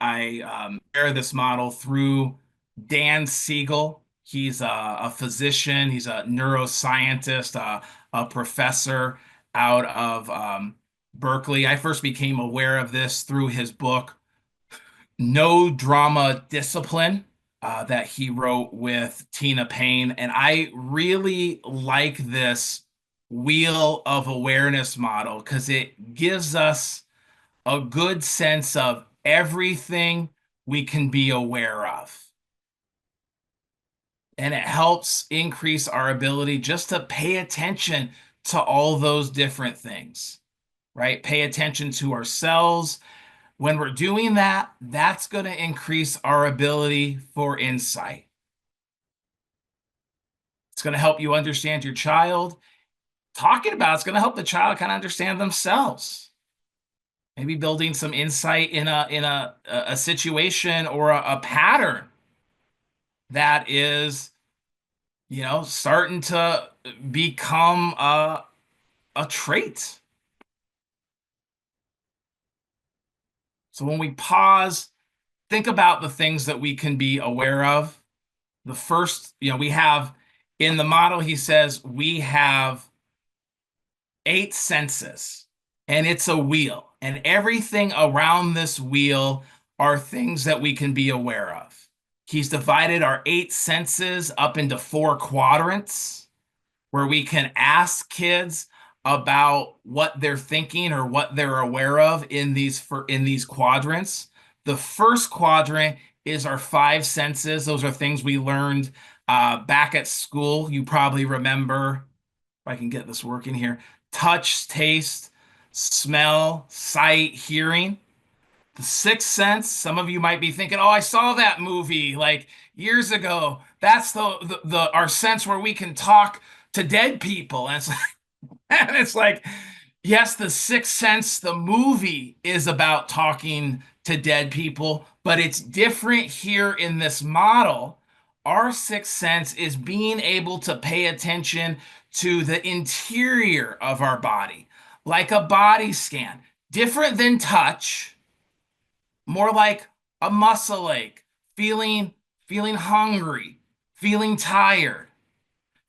I share this model through Dan Siegel. He's a physician, he's a neuroscientist, a professor out of Berkeley. I first became aware of this through his book, No Drama Discipline, that he wrote with Tina Payne. And I really like this wheel of awareness model because it gives us a good sense of everything we can be aware of. And it helps increase our ability just to pay attention to all those different things, right? Pay attention to ourselves. When we're doing that, that's going to increase our ability for insight. It's going to help you understand your child. Talking about it's going to help the child kind of understand themselves. Maybe building some insight in a situation or a pattern that is, starting to become a trait. So when we pause, think about the things that we can be aware of. The first, we have in the model, he says we have 8 senses, and it's a wheel. And everything around this wheel are things that we can be aware of. He's divided our 8 senses up into 4 quadrants where we can ask kids about what they're thinking or what they're aware of in these quadrants. The first quadrant is our 5 senses. Those are things we learned back at school. You probably remember, if I can get this working here, touch, taste, smell, sight, hearing. The sixth sense, some of you might be thinking, oh, I saw that movie like years ago. That's the our sense where we can talk to dead people. And it's and it's like, yes, the sixth sense, the movie is about talking to dead people, but it's different here in this model. Our sixth sense is being able to pay attention to the interior of our body, like a body scan, different than touch, more like a muscle ache, feeling hungry, feeling tired,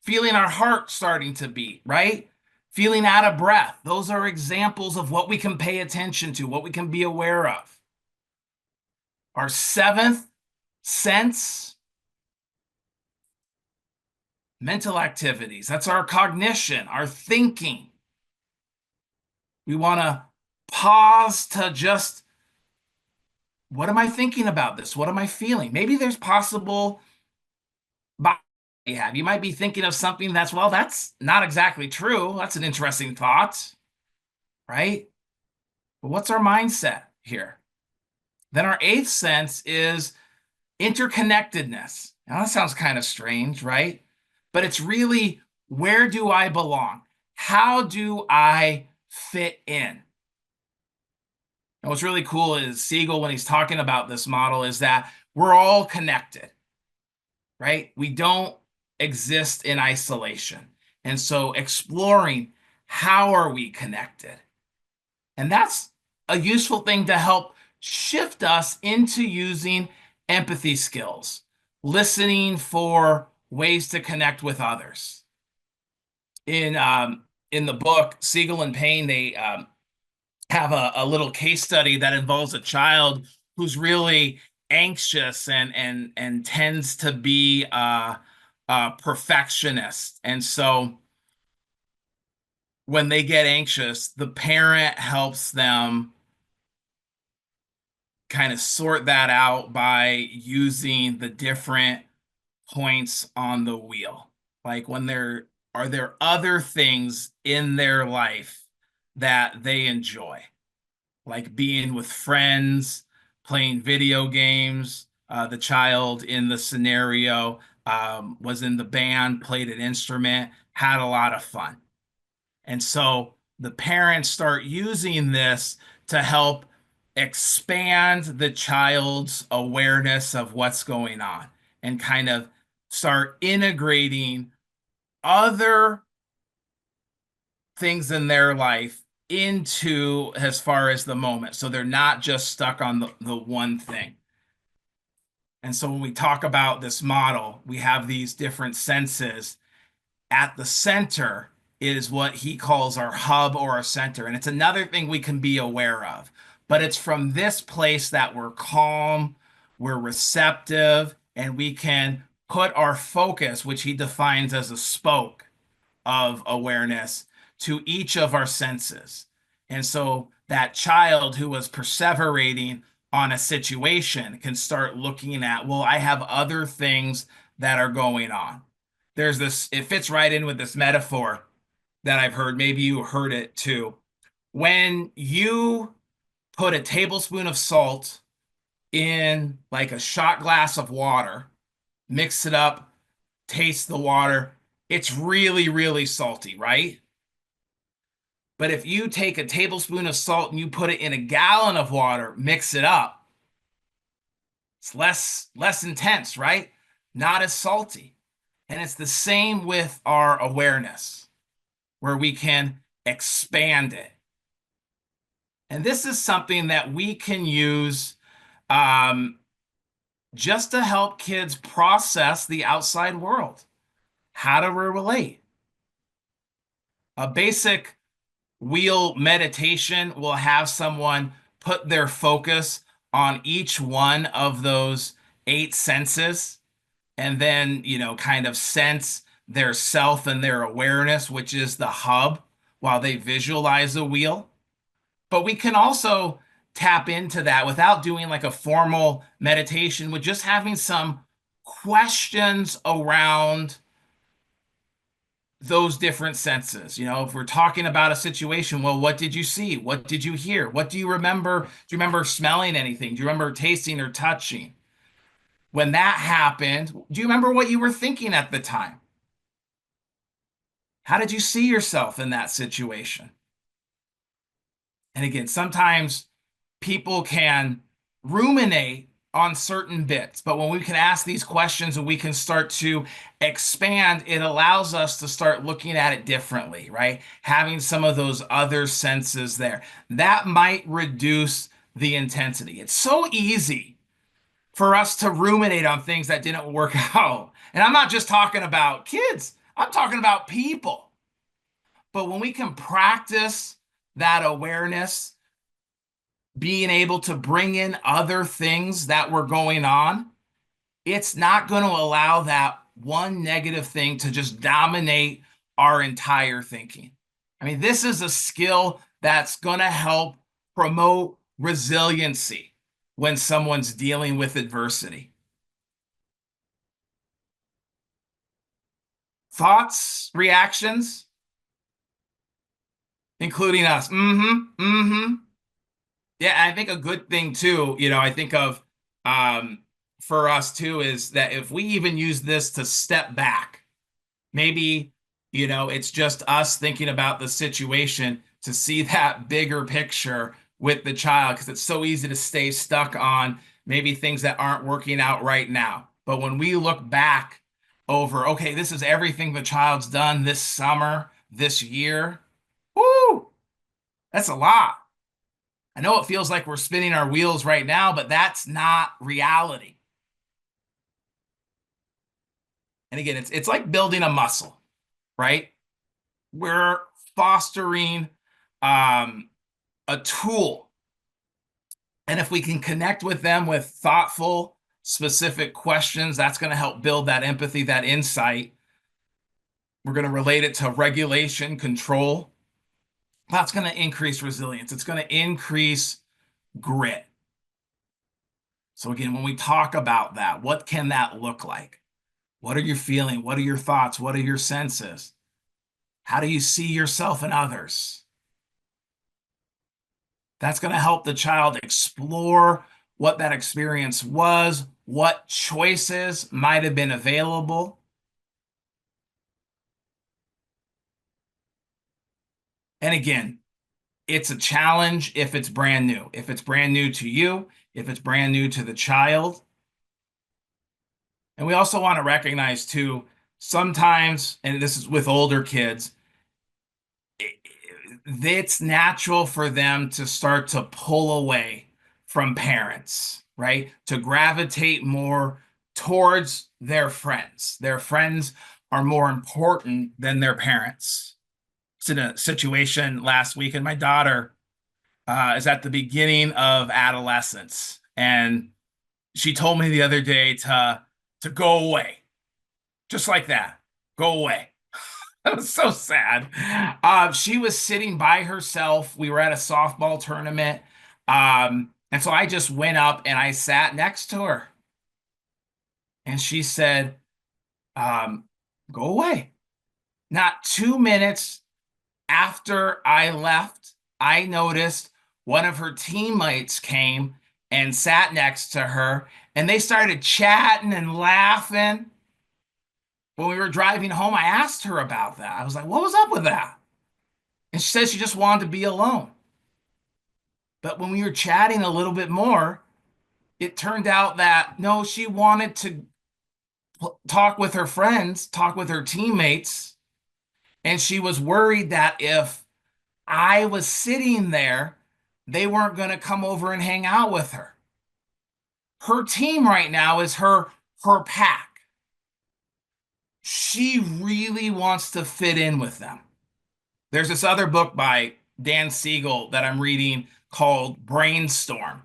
feeling our heart starting to beat, right? Feeling out of breath. Those are examples of what we can pay attention to, what we can be aware of. Our seventh sense, mental activities. That's our cognition, our thinking. We want to pause to just, what am I thinking about this? What am I feeling? Maybe there's possible you have. You might be thinking of something that's not exactly true. That's an interesting thought, right? But what's our mindset here? Then our eighth sense is interconnectedness. Now that sounds kind of strange, right? But it's really, where do I belong? How do I fit in? And what's really cool is Siegel, when he's talking about this model, is that we're all connected, right? We don't exist in isolation. And so exploring, how are we connected? And that's a useful thing to help shift us into using empathy skills, listening for ways to connect with others. In the book, Siegel and Payne, they have a little case study that involves a child who's really anxious and tends to be a perfectionist. And so when they get anxious, the parent helps them kind of sort that out by using the different points on the wheel. Like are there other things in their life that they enjoy? Like being with friends, playing video games, The child in the scenario was in the band, played an instrument, had a lot of fun. And so the parents start using this to help expand the child's awareness of what's going on and kind of start integrating other things in their life into as far as the moment. So they're not just stuck on the one thing. And so when we talk about this model, we have these different senses. At the center is what he calls our hub or our center. And it's another thing we can be aware of. But it's from this place that we're calm, we're receptive, and we can put our focus, which he defines as a spoke of awareness, to each of our senses. And so that child who was perseverating on a situation can start looking at, well, I have other things that are going on. There's this, it fits right in with this metaphor that I've heard. Maybe you heard it too. When you put a tablespoon of salt in like a shot glass of water, mix it up, taste the water, it's really, really salty, right? But if you take a tablespoon of salt and you put it in a gallon of water, mix it up, it's less intense, right? Not as salty. And it's the same with our awareness, where we can expand it. And this is something that we can use just to help kids process the outside world. How to relate. A basic wheel meditation will have someone put their focus on each one of those 8 senses and then, kind of sense their self and their awareness, which is the hub, while they visualize the wheel. But we can also tap into that without doing like a formal meditation, with just having some questions around those different senses. If we're talking about a situation, well, what did you see? What did you hear? What do you remember? Do you remember smelling anything? Do you remember tasting or touching? When that happened, do you remember what you were thinking at the time? How did you see yourself in that situation? And again, sometimes people can ruminate on certain bits, but when we can ask these questions and we can start to expand, it allows us to start looking at it differently, right? Having some of those other senses there. That might reduce the intensity. It's so easy for us to ruminate on things that didn't work out. And I'm not just talking about kids, I'm talking about people. But when we can practice that awareness, being able to bring in other things that were going on, it's not going to allow that one negative thing to just dominate our entire thinking. I mean, this is a skill that's going to help promote resiliency when someone's dealing with adversity. Thoughts, reactions, including us. Yeah, I think a good thing too, I think of for us too, is that if we even use this to step back, maybe, it's just us thinking about the situation to see that bigger picture with the child, because it's so easy to stay stuck on maybe things that aren't working out right now. But when we look back over, okay, this is everything the child's done this summer, this year, whoo, that's a lot. I know it feels like we're spinning our wheels right now, but that's not reality. And again, it's like building a muscle, right? We're fostering a tool. And if we can connect with them with thoughtful, specific questions, that's going to help build that empathy, that insight. We're going to relate it to regulation, control. That's going to increase resilience. It's going to increase grit. So again, when we talk about that, what can that look like? What are you feeling? What are your thoughts? What are your senses? How do you see yourself and others? That's going to help the child explore what that experience was, what choices might have been available. And again, it's a challenge if it's brand new. If it's brand new to you, if it's brand new to the child. And we also want to recognize too, sometimes, and this is with older kids, it's natural for them to start to pull away from parents, right? To gravitate more towards their friends. Their friends are more important than their parents. It's in a situation last week, and my daughter is at the beginning of adolescence, and she told me the other day to go away, just like that, go away. That was so sad. She was sitting by herself. We were at a softball tournament. And so I just went up and I sat next to her. And she said, um, go away. Not 2 minutes after I left, I noticed one of her teammates came and sat next to her, and they started chatting and laughing. When we were driving home, I asked her about that. I was like, what was up with that? And she said she just wanted to be alone. But when we were chatting a little bit more, it turned out that no, she wanted to talk with her friends, talk with her teammates, and she was worried that if I was sitting there, they weren't going to come over and hang out with her. Her team right now is her pack. She really wants to fit in with them. There's this other book by Dan Siegel that I'm reading called Brainstorm.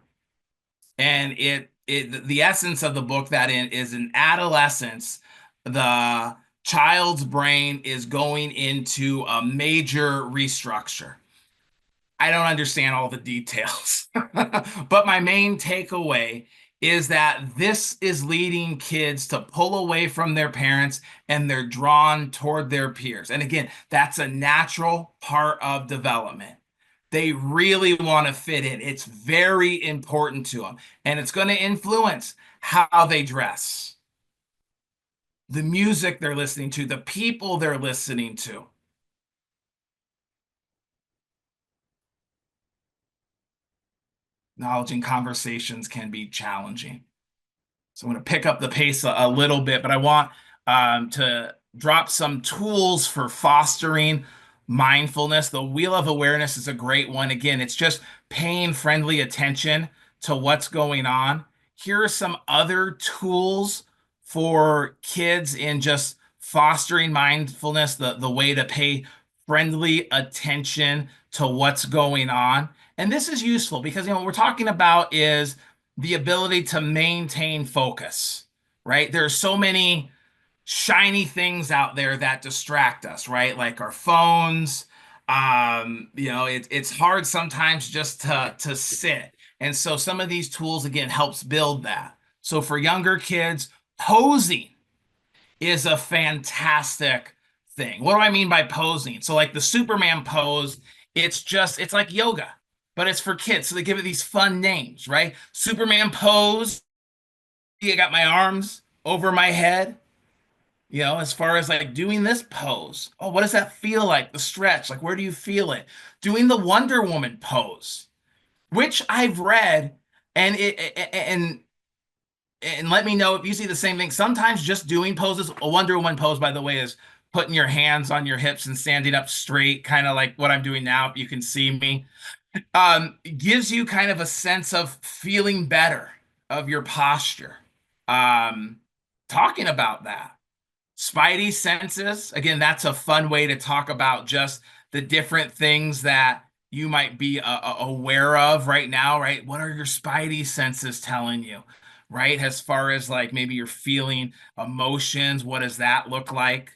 And the essence of the book that is in adolescence, the child's brain is going into a major restructure. I don't understand all the details, but my main takeaway is that this is leading kids to pull away from their parents and they're drawn toward their peers. And again, that's a natural part of development. They really want to fit in. It's very important to them, and it's going to influence how they dress, the music they're listening to, the people they're listening to. Knowledge and conversations can be challenging. So I'm going to pick up the pace a little bit, but I want to drop some tools for fostering mindfulness. The wheel of awareness is a great one. Again, it's just paying friendly attention to what's going on. Here are some other tools for kids in just fostering mindfulness, the way to pay friendly attention to what's going on. And this is useful because what we're talking about is the ability to maintain focus, right? There are so many shiny things out there that distract us, right? Like our phones. It's hard sometimes just to sit. And so some of these tools again helps build that. So for younger kids, posing is a fantastic thing. What do I mean by posing? So like the Superman pose, it's like yoga, but it's for kids. So they give it these fun names, right? Superman pose. I got my arms over my head, as far as like doing this pose. Oh, what does that feel like? The stretch, like where do you feel it? Doing the Wonder Woman pose, which I've read, and let me know if you see the same thing. Sometimes just doing poses, a Wonder Woman pose, by the way, is putting your hands on your hips and standing up straight, kind of like what I'm doing now, if you can see me. Gives you kind of a sense of feeling better of your posture. Um, Talking about that. Spidey senses, again, that's a fun way to talk about just the different things that you might be aware of right now, right? What are your Spidey senses telling you, right? As far as like maybe you're feeling emotions, what does that look like?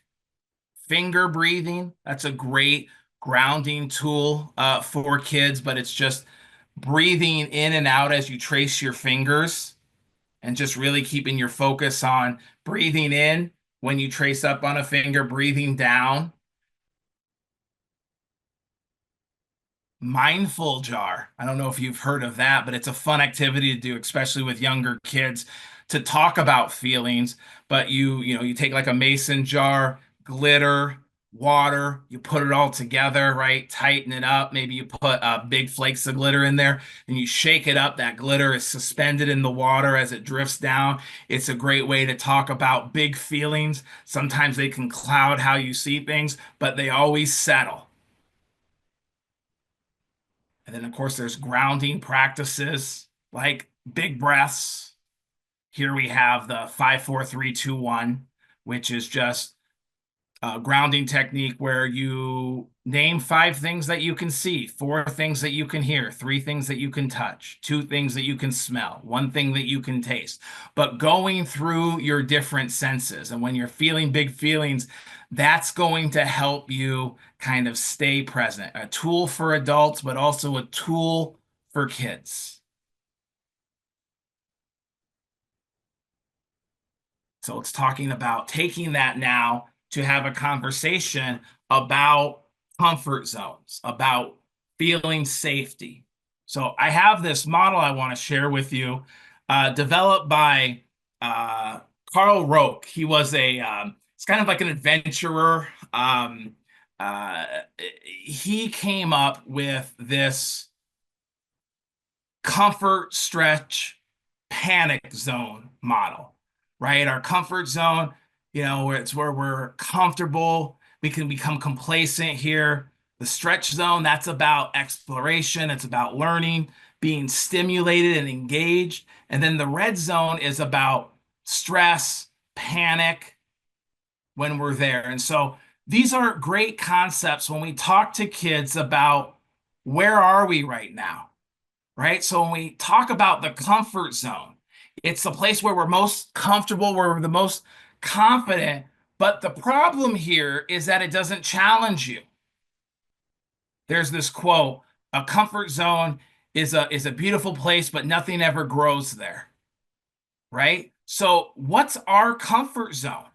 Finger breathing, that's a great grounding tool for kids, but it's just breathing in and out as you trace your fingers and just really keeping your focus on breathing in when you trace up on a finger, breathing down. Mindful jar. I don't know if you've heard of that, but it's a fun activity to do, especially with younger kids, to talk about feelings, but you take like a mason jar, glitter, water, you put it all together, right? Tighten it up. Maybe you put big flakes of glitter in there and you shake it up. That glitter is suspended in the water as it drifts down. It's a great way to talk about big feelings. Sometimes they can cloud how you see things, but they always settle. And then, of course, there's grounding practices like big breaths. Here we have the 5, 4, 3, 2, 1, which is just a grounding technique where you name 5 things that you can see, 4 things that you can hear, 3 things that you can touch, 2 things that you can smell, 1 thing that you can taste. But going through your different senses, and when you're feeling big feelings, that's going to help you kind of stay present. A tool for adults, but also a tool for kids. So it's talking about taking that now to have a conversation about comfort zones, about feeling safety. So I have this model I want to share with you, developed by Carl Roque. He was it's kind of like an adventurer. Uh, he came up with this comfort stretch panic zone model, right? Our comfort zone, where it's where we're comfortable, we can become complacent here. The stretch zone, that's about exploration, it's about learning, being stimulated and engaged. And then the red zone is about stress, panic when we're there. And so these are great concepts when we talk to kids about where are we right now, right? So when we talk about the comfort zone, it's the place where we're most comfortable, where we're the most confident. But the problem here is that it doesn't challenge you. There's this quote, a comfort zone is a beautiful place, but nothing ever grows there, right? So what's our comfort zone?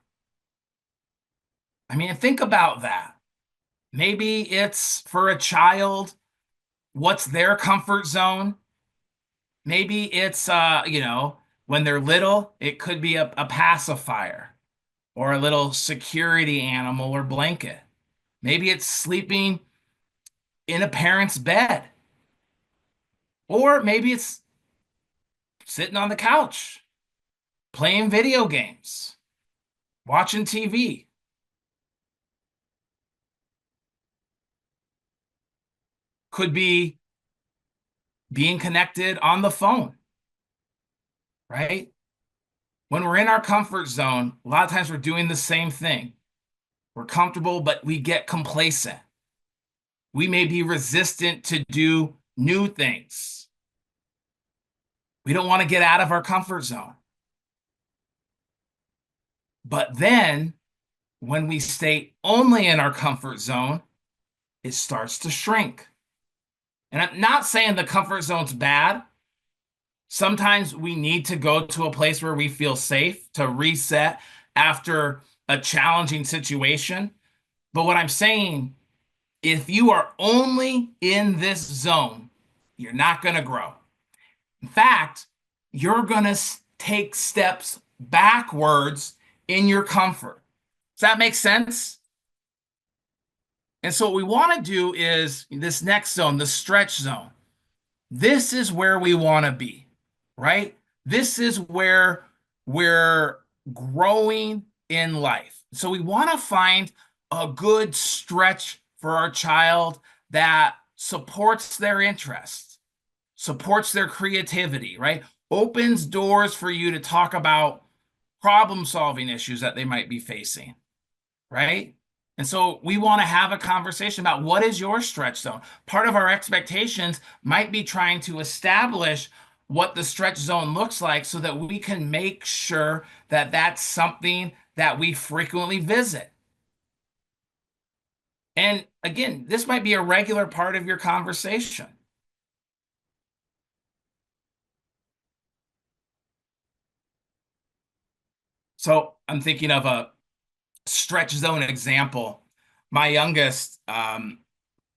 I mean, think about that. Maybe it's for a child, what's their comfort zone? Maybe it's when they're little, it could be a pacifier or a little security animal or blanket. Maybe it's sleeping in a parent's bed. Or maybe it's sitting on the couch, playing video games, watching TV. Could be being connected on the phone, right? When we're in our comfort zone, a lot of times we're doing the same thing. We're comfortable, but we get complacent. We may be resistant to do new things. We don't want to get out of our comfort zone. But then when we stay only in our comfort zone, it starts to shrink. And I'm not saying the comfort zone's bad. Sometimes we need to go to a place where we feel safe to reset after a challenging situation. But what I'm saying, if you are only in this zone, you're not going to grow. In fact, you're going to take steps backwards in your comfort. Does that make sense? And so what we want to do is this next zone, the stretch zone. This is where we want to be, right? This is where we're growing in life. So we want to find a good stretch for our child that supports their interests, supports their creativity, right? Opens doors for you to talk about problem-solving issues that they might be facing, right? And so we want to have a conversation about what is your stretch zone. Part of our expectations might be trying to establish what the stretch zone looks like so that we can make sure that that's something that we frequently visit. And again, this might be a regular part of your conversation. So I'm thinking of a stretch zone example. My youngest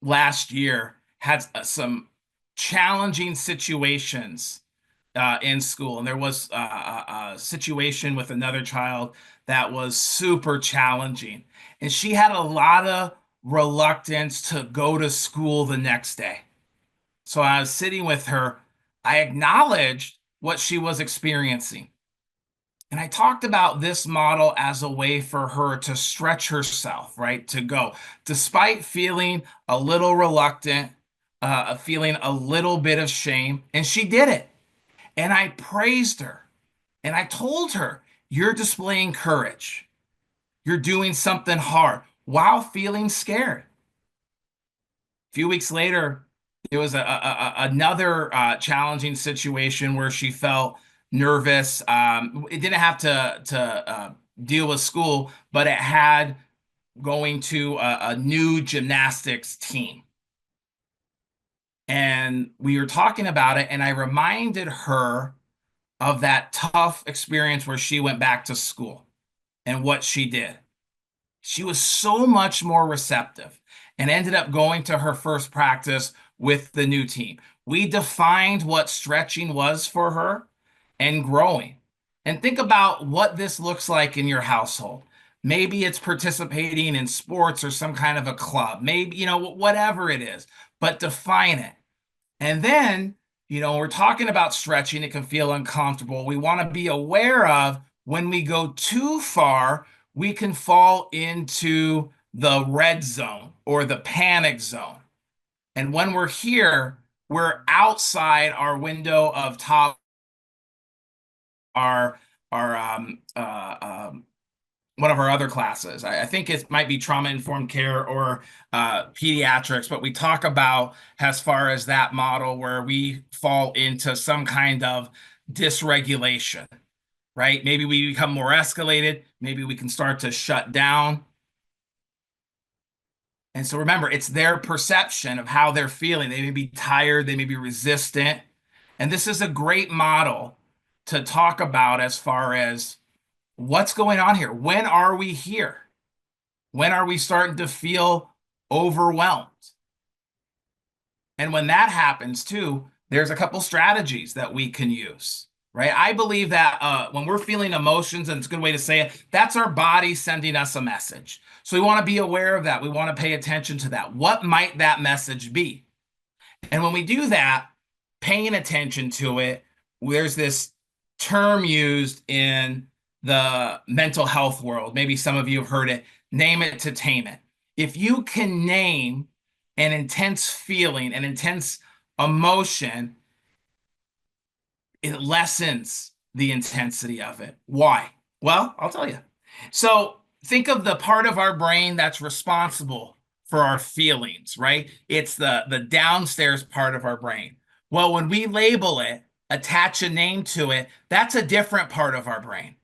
last year had some challenging situations in school, and there was a situation with another child that was super challenging, and she had a lot of reluctance to go to school the next day. So I was sitting with her. I acknowledged what she was experiencing. And I talked about this model as a way for her to stretch herself, right? To go, despite feeling a little reluctant, feeling a little bit of shame. And she did it. And I praised her. And I told her, you're displaying courage. You're doing something hard while feeling scared. A few weeks later, there was another challenging situation where she felt nervous. It didn't have to deal with school, but it had going to a new gymnastics team. And we were talking about it, and I reminded her of that tough experience where she went back to school and what she did. She was so much more receptive and ended up going to her first practice with the new team. We defined what stretching was for her and growing. And think about what this looks like in your household. Maybe it's participating in sports or some kind of a club, maybe, whatever it is, but define it. And then, we're talking about stretching, it can feel uncomfortable. We want to be aware of when we go too far, we can fall into the red zone or the panic zone. And when we're here, we're outside our window of top, our one of our other classes. I think it might be trauma-informed care or pediatrics, but we talk about as far as that model where we fall into some kind of dysregulation, right? Maybe we become more escalated. Maybe we can start to shut down. And so remember, it's their perception of how they're feeling. They may be tired, they may be resistant. And this is a great model to talk about as far as what's going on here. When are we here? When are we starting to feel overwhelmed? And when that happens too, there's a couple strategies that we can use, right? I believe that when we're feeling emotions, and it's a good way to say it, that's our body sending us a message. So we want to be aware of that. We want to pay attention to that. What might that message be? And when we do that, paying attention to it, there's this term used in the mental health world. Maybe some of you have heard it, name it to tame it. If you can name an intense feeling, an intense emotion, it lessens the intensity of it. Why? Well, I'll tell you. So think of the part of our brain that's responsible for our feelings, right? It's the downstairs part of our brain. Well, when we label it, attach a name to it, that's a different part of our brain,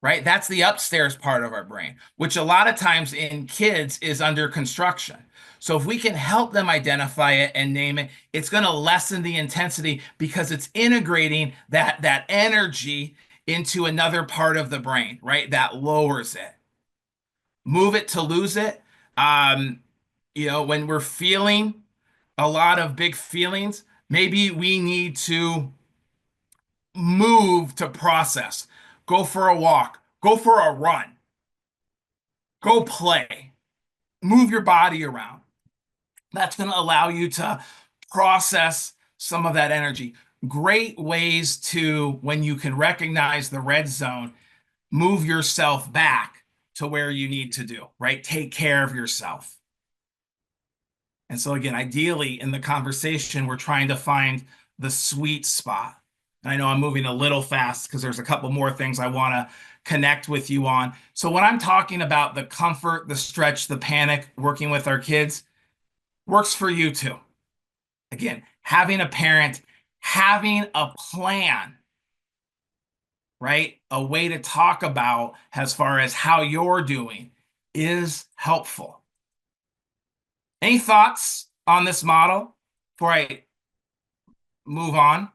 right? That's the upstairs part of our brain, which a lot of times in kids is under construction. So if we can help them identify it and name it, it's going to lessen the intensity because it's integrating that energy into another part of the brain, right? That lowers it. Move it to lose it. When we're feeling a lot of big feelings, maybe we need to move to process. Go for a walk, go for a run, go play, move your body around. That's going to allow you to process some of that energy. Great ways to, when you can recognize the red zone, move yourself back to where you need to do, right? Take care of yourself. And so again, ideally in the conversation, we're trying to find the sweet spot. And I know I'm moving a little fast because there's a couple more things I want to connect with you on. So when I'm talking about the comfort, the stretch, the panic, working with our kids, works for you too. Again, having a parent, having a plan, right? A way to talk about as far as how you're doing is helpful. Any thoughts on this model before I move on?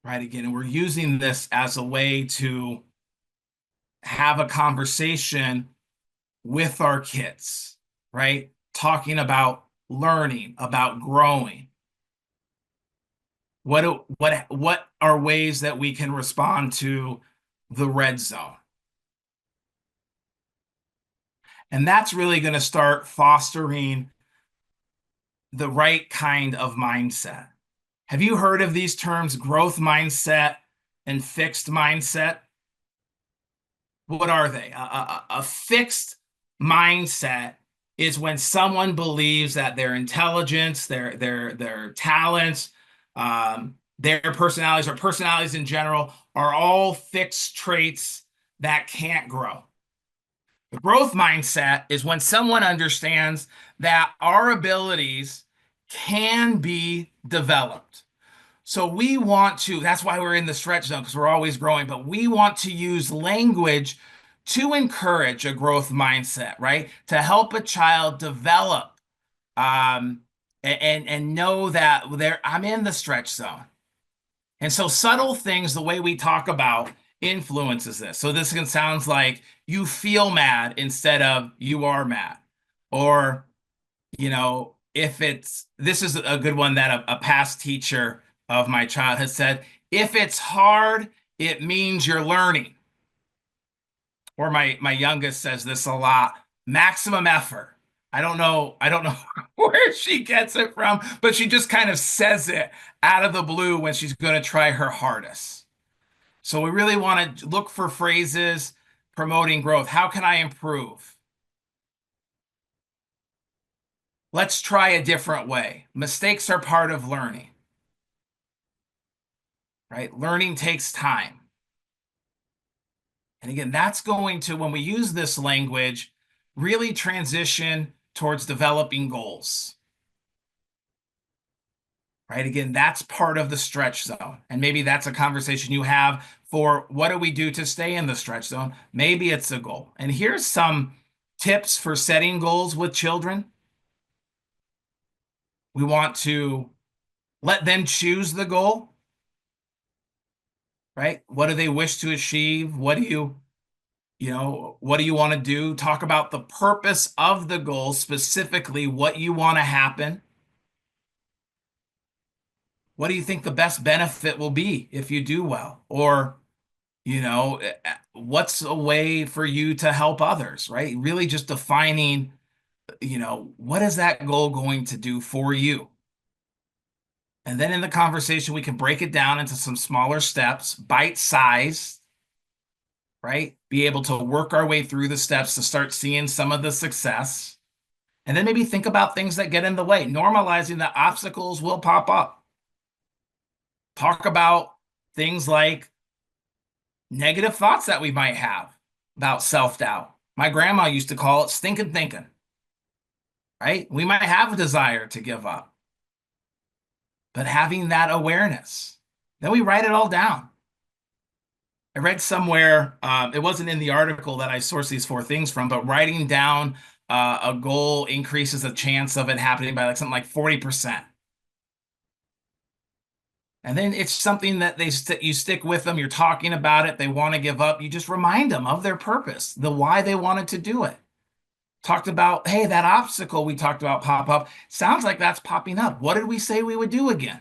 Right, again, we're using this as a way to have a conversation with our kids, right? Talking about learning, about growing. what are ways that we can respond to the red zone? And that's really going to start fostering the right kind of mindset. Have you heard of these terms, growth mindset and fixed mindset? What are they? A fixed mindset is when someone believes that their intelligence, their talents, their personalities or personalities in general are all fixed traits that can't grow. The growth mindset is when someone understands that our abilities can be developed. So we want to, that's why we're in the stretch zone, because we're always growing, but we want to use language to encourage a growth mindset, right? To help a child develop and know that I'm in the stretch zone. And so subtle things, the way we talk about influences this. So this can sounds like you feel mad instead of you are mad. Or, if it's this is a good one that a past teacher of my child has said, if it's hard, it means you're learning. Or my youngest says this a lot, maximum effort. I don't know where she gets it from, but she just kind of says it out of the blue when she's going to try her hardest. So we really want to look for phrases promoting growth. How can I improve? Let's try a different way. Mistakes are part of learning, right? Learning takes time. And again, that's going to, when we use this language, really transition towards developing goals, right? Again, that's part of the stretch zone. And maybe that's a conversation you have for what do we do to stay in the stretch zone? Maybe it's a goal. And here's some tips for setting goals with children. We want to let them choose the goal, right? What do they wish to achieve? What do you want to do? Talk about the purpose of the goal, specifically what you want to happen. What do you think the best benefit will be if you do well? Or, what's a way for you to help others, right? Really just defining, what is that goal going to do for you? And then in the conversation, we can break it down into some smaller steps, bite-sized, right? Be able to work our way through the steps to start seeing some of the success. And then maybe think about things that get in the way, normalizing that obstacles will pop up. Talk about things like negative thoughts that we might have about self-doubt. My grandma used to call it stinking thinking, right? We might have a desire to give up, but having that awareness, then we write it all down. I read somewhere, it wasn't in the article that I sourced these four things from, but writing down a goal increases the chance of it happening by like something like 40%. And then it's something that you stick with them. You're talking about it. They want to give up. You just remind them of their purpose, the why they wanted to do it. Talked about, hey, that obstacle we talked about pop up. Sounds like that's popping up. What did we say we would do again?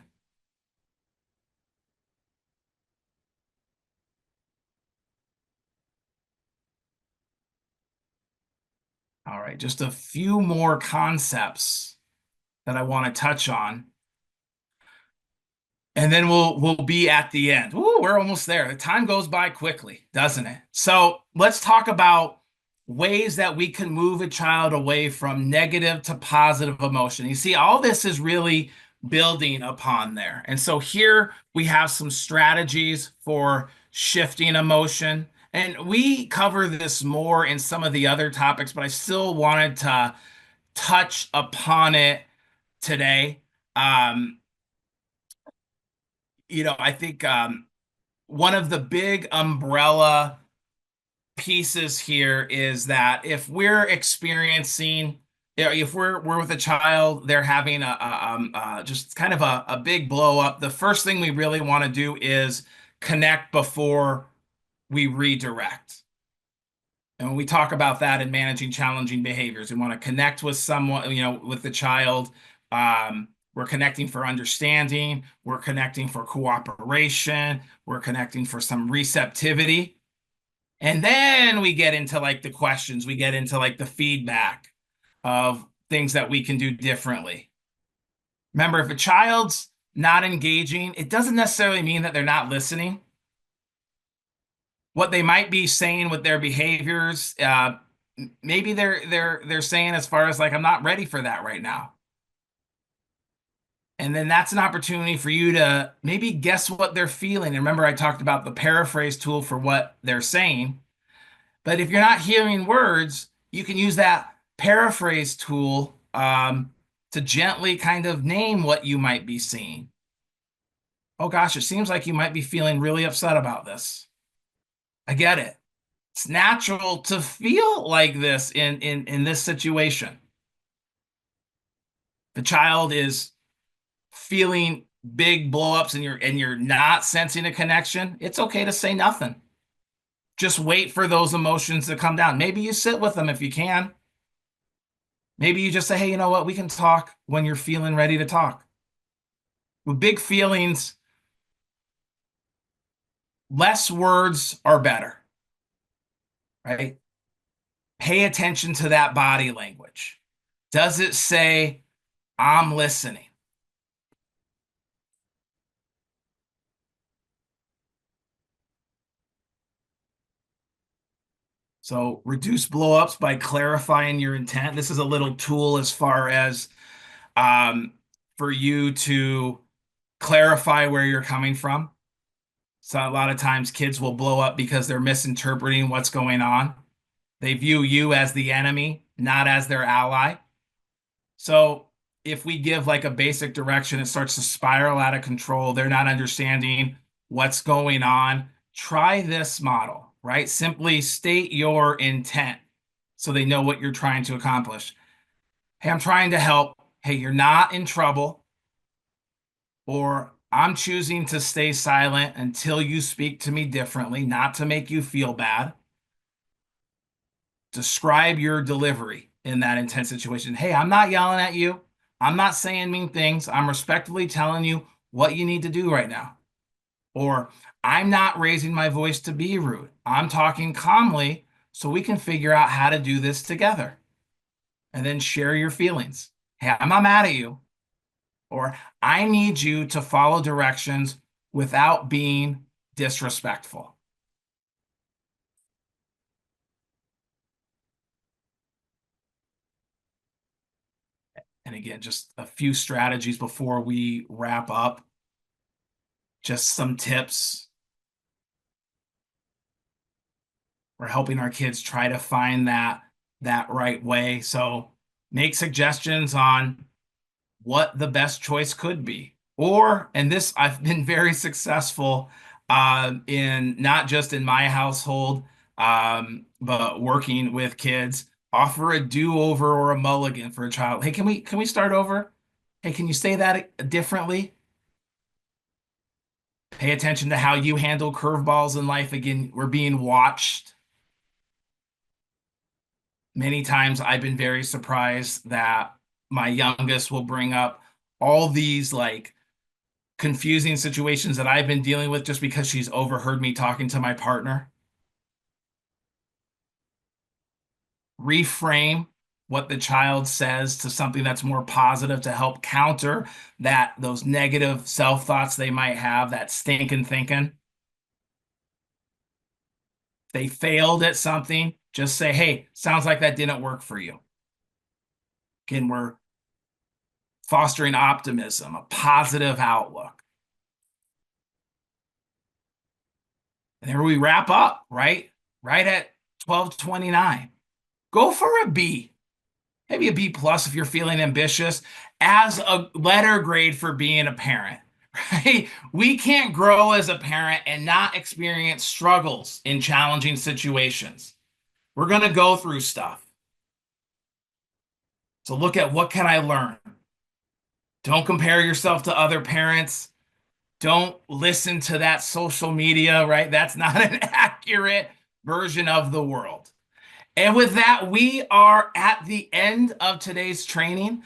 All right, just a few more concepts that I want to touch on. And then we'll be at the end. Ooh, we're almost there. The time goes by quickly, doesn't it? So let's talk about ways that we can move a child away from negative to positive emotion. You see, all this is really building upon there. And so here we have some strategies for shifting emotion. And we cover this more in some of the other topics, but I still wanted to touch upon it today. Um, I think one of the big umbrella pieces here is that if we're experiencing, if we're with a child, they're having just kind of a big blow up. The first thing we really want to do is connect before we redirect. And when we talk about that in managing challenging behaviors, we want to connect with someone, with the child. We're connecting for understanding. We're connecting for cooperation. We're connecting for some receptivity. And then we get into like the questions, we get into like the feedback of things that we can do differently. Remember, if a child's not engaging, it doesn't necessarily mean that they're not listening. What they might be saying with their behaviors, maybe they're saying as far as like, I'm not ready for that right now. And then that's an opportunity for you to maybe guess what they're feeling. And remember, I talked about the paraphrase tool for what they're saying. But if you're not hearing words, you can use that paraphrase tool to gently kind of name what you might be seeing. Oh gosh, it seems like you might be feeling really upset about this. I get it. It's natural to feel like this in this situation. The child is feeling big blowups and you're not sensing a connection. It's okay to say nothing. Just wait for those emotions to come down. Maybe you sit with them if you can. Maybe you just say, hey, you know what? We can talk when you're feeling ready to talk. With big feelings, less words are better, right? Pay attention to that body language. Does it say, I'm listening? So reduce blowups by clarifying your intent. This is a little tool as far as um, for you to clarify where you're coming from. So a lot of times kids will blow up because they're misinterpreting what's going on. They view you as the enemy, not as their ally. So if we give like a basic direction, it starts to spiral out of control. They're not understanding what's going on. Try this model, right? Simply state your intent so they know what you're trying to accomplish. Hey, I'm trying to help. Hey, you're not in trouble. Or I'm choosing to stay silent until you speak to me differently, not to make you feel bad. Describe your delivery in that intense situation. Hey, I'm not yelling at you. I'm not saying mean things. I'm respectfully telling you what you need to do right now. Or I'm not raising my voice to be rude. I'm talking calmly so we can figure out how to do this together. And then share your feelings. Hey, I'm not mad at you. Or I need you to follow directions without being disrespectful. And again, just a few strategies before we wrap up. Just some tips. We're helping our kids try to find that right way. So make suggestions on what the best choice could be. Or, and this I've been very successful in not just in my household, but working with kids. Offer a do-over or a mulligan for a child. Hey, can we start over? Hey, can you say that differently? Pay attention to how you handle curveballs in life. Again, we're being watched. Many times I've been very surprised that my youngest will bring up all these like confusing situations that I've been dealing with just because she's overheard me talking to my partner. Reframe what the child says to something that's more positive to help counter those negative self-thoughts they might have, that stinking thinking. They failed at something, just say, hey, sounds like that didn't work for you. Again, we're fostering optimism, a positive outlook. And there we wrap up, right? Right at 12:29. Go for a B. Maybe a B plus if you're feeling ambitious, as a letter grade for being a parent, right? We can't grow as a parent and not experience struggles in challenging situations. We're going to go through stuff. So look at what can I learn? Don't compare yourself to other parents. Don't listen to that social media, right? That's not an accurate version of the world. And with that, we are at the end of today's training.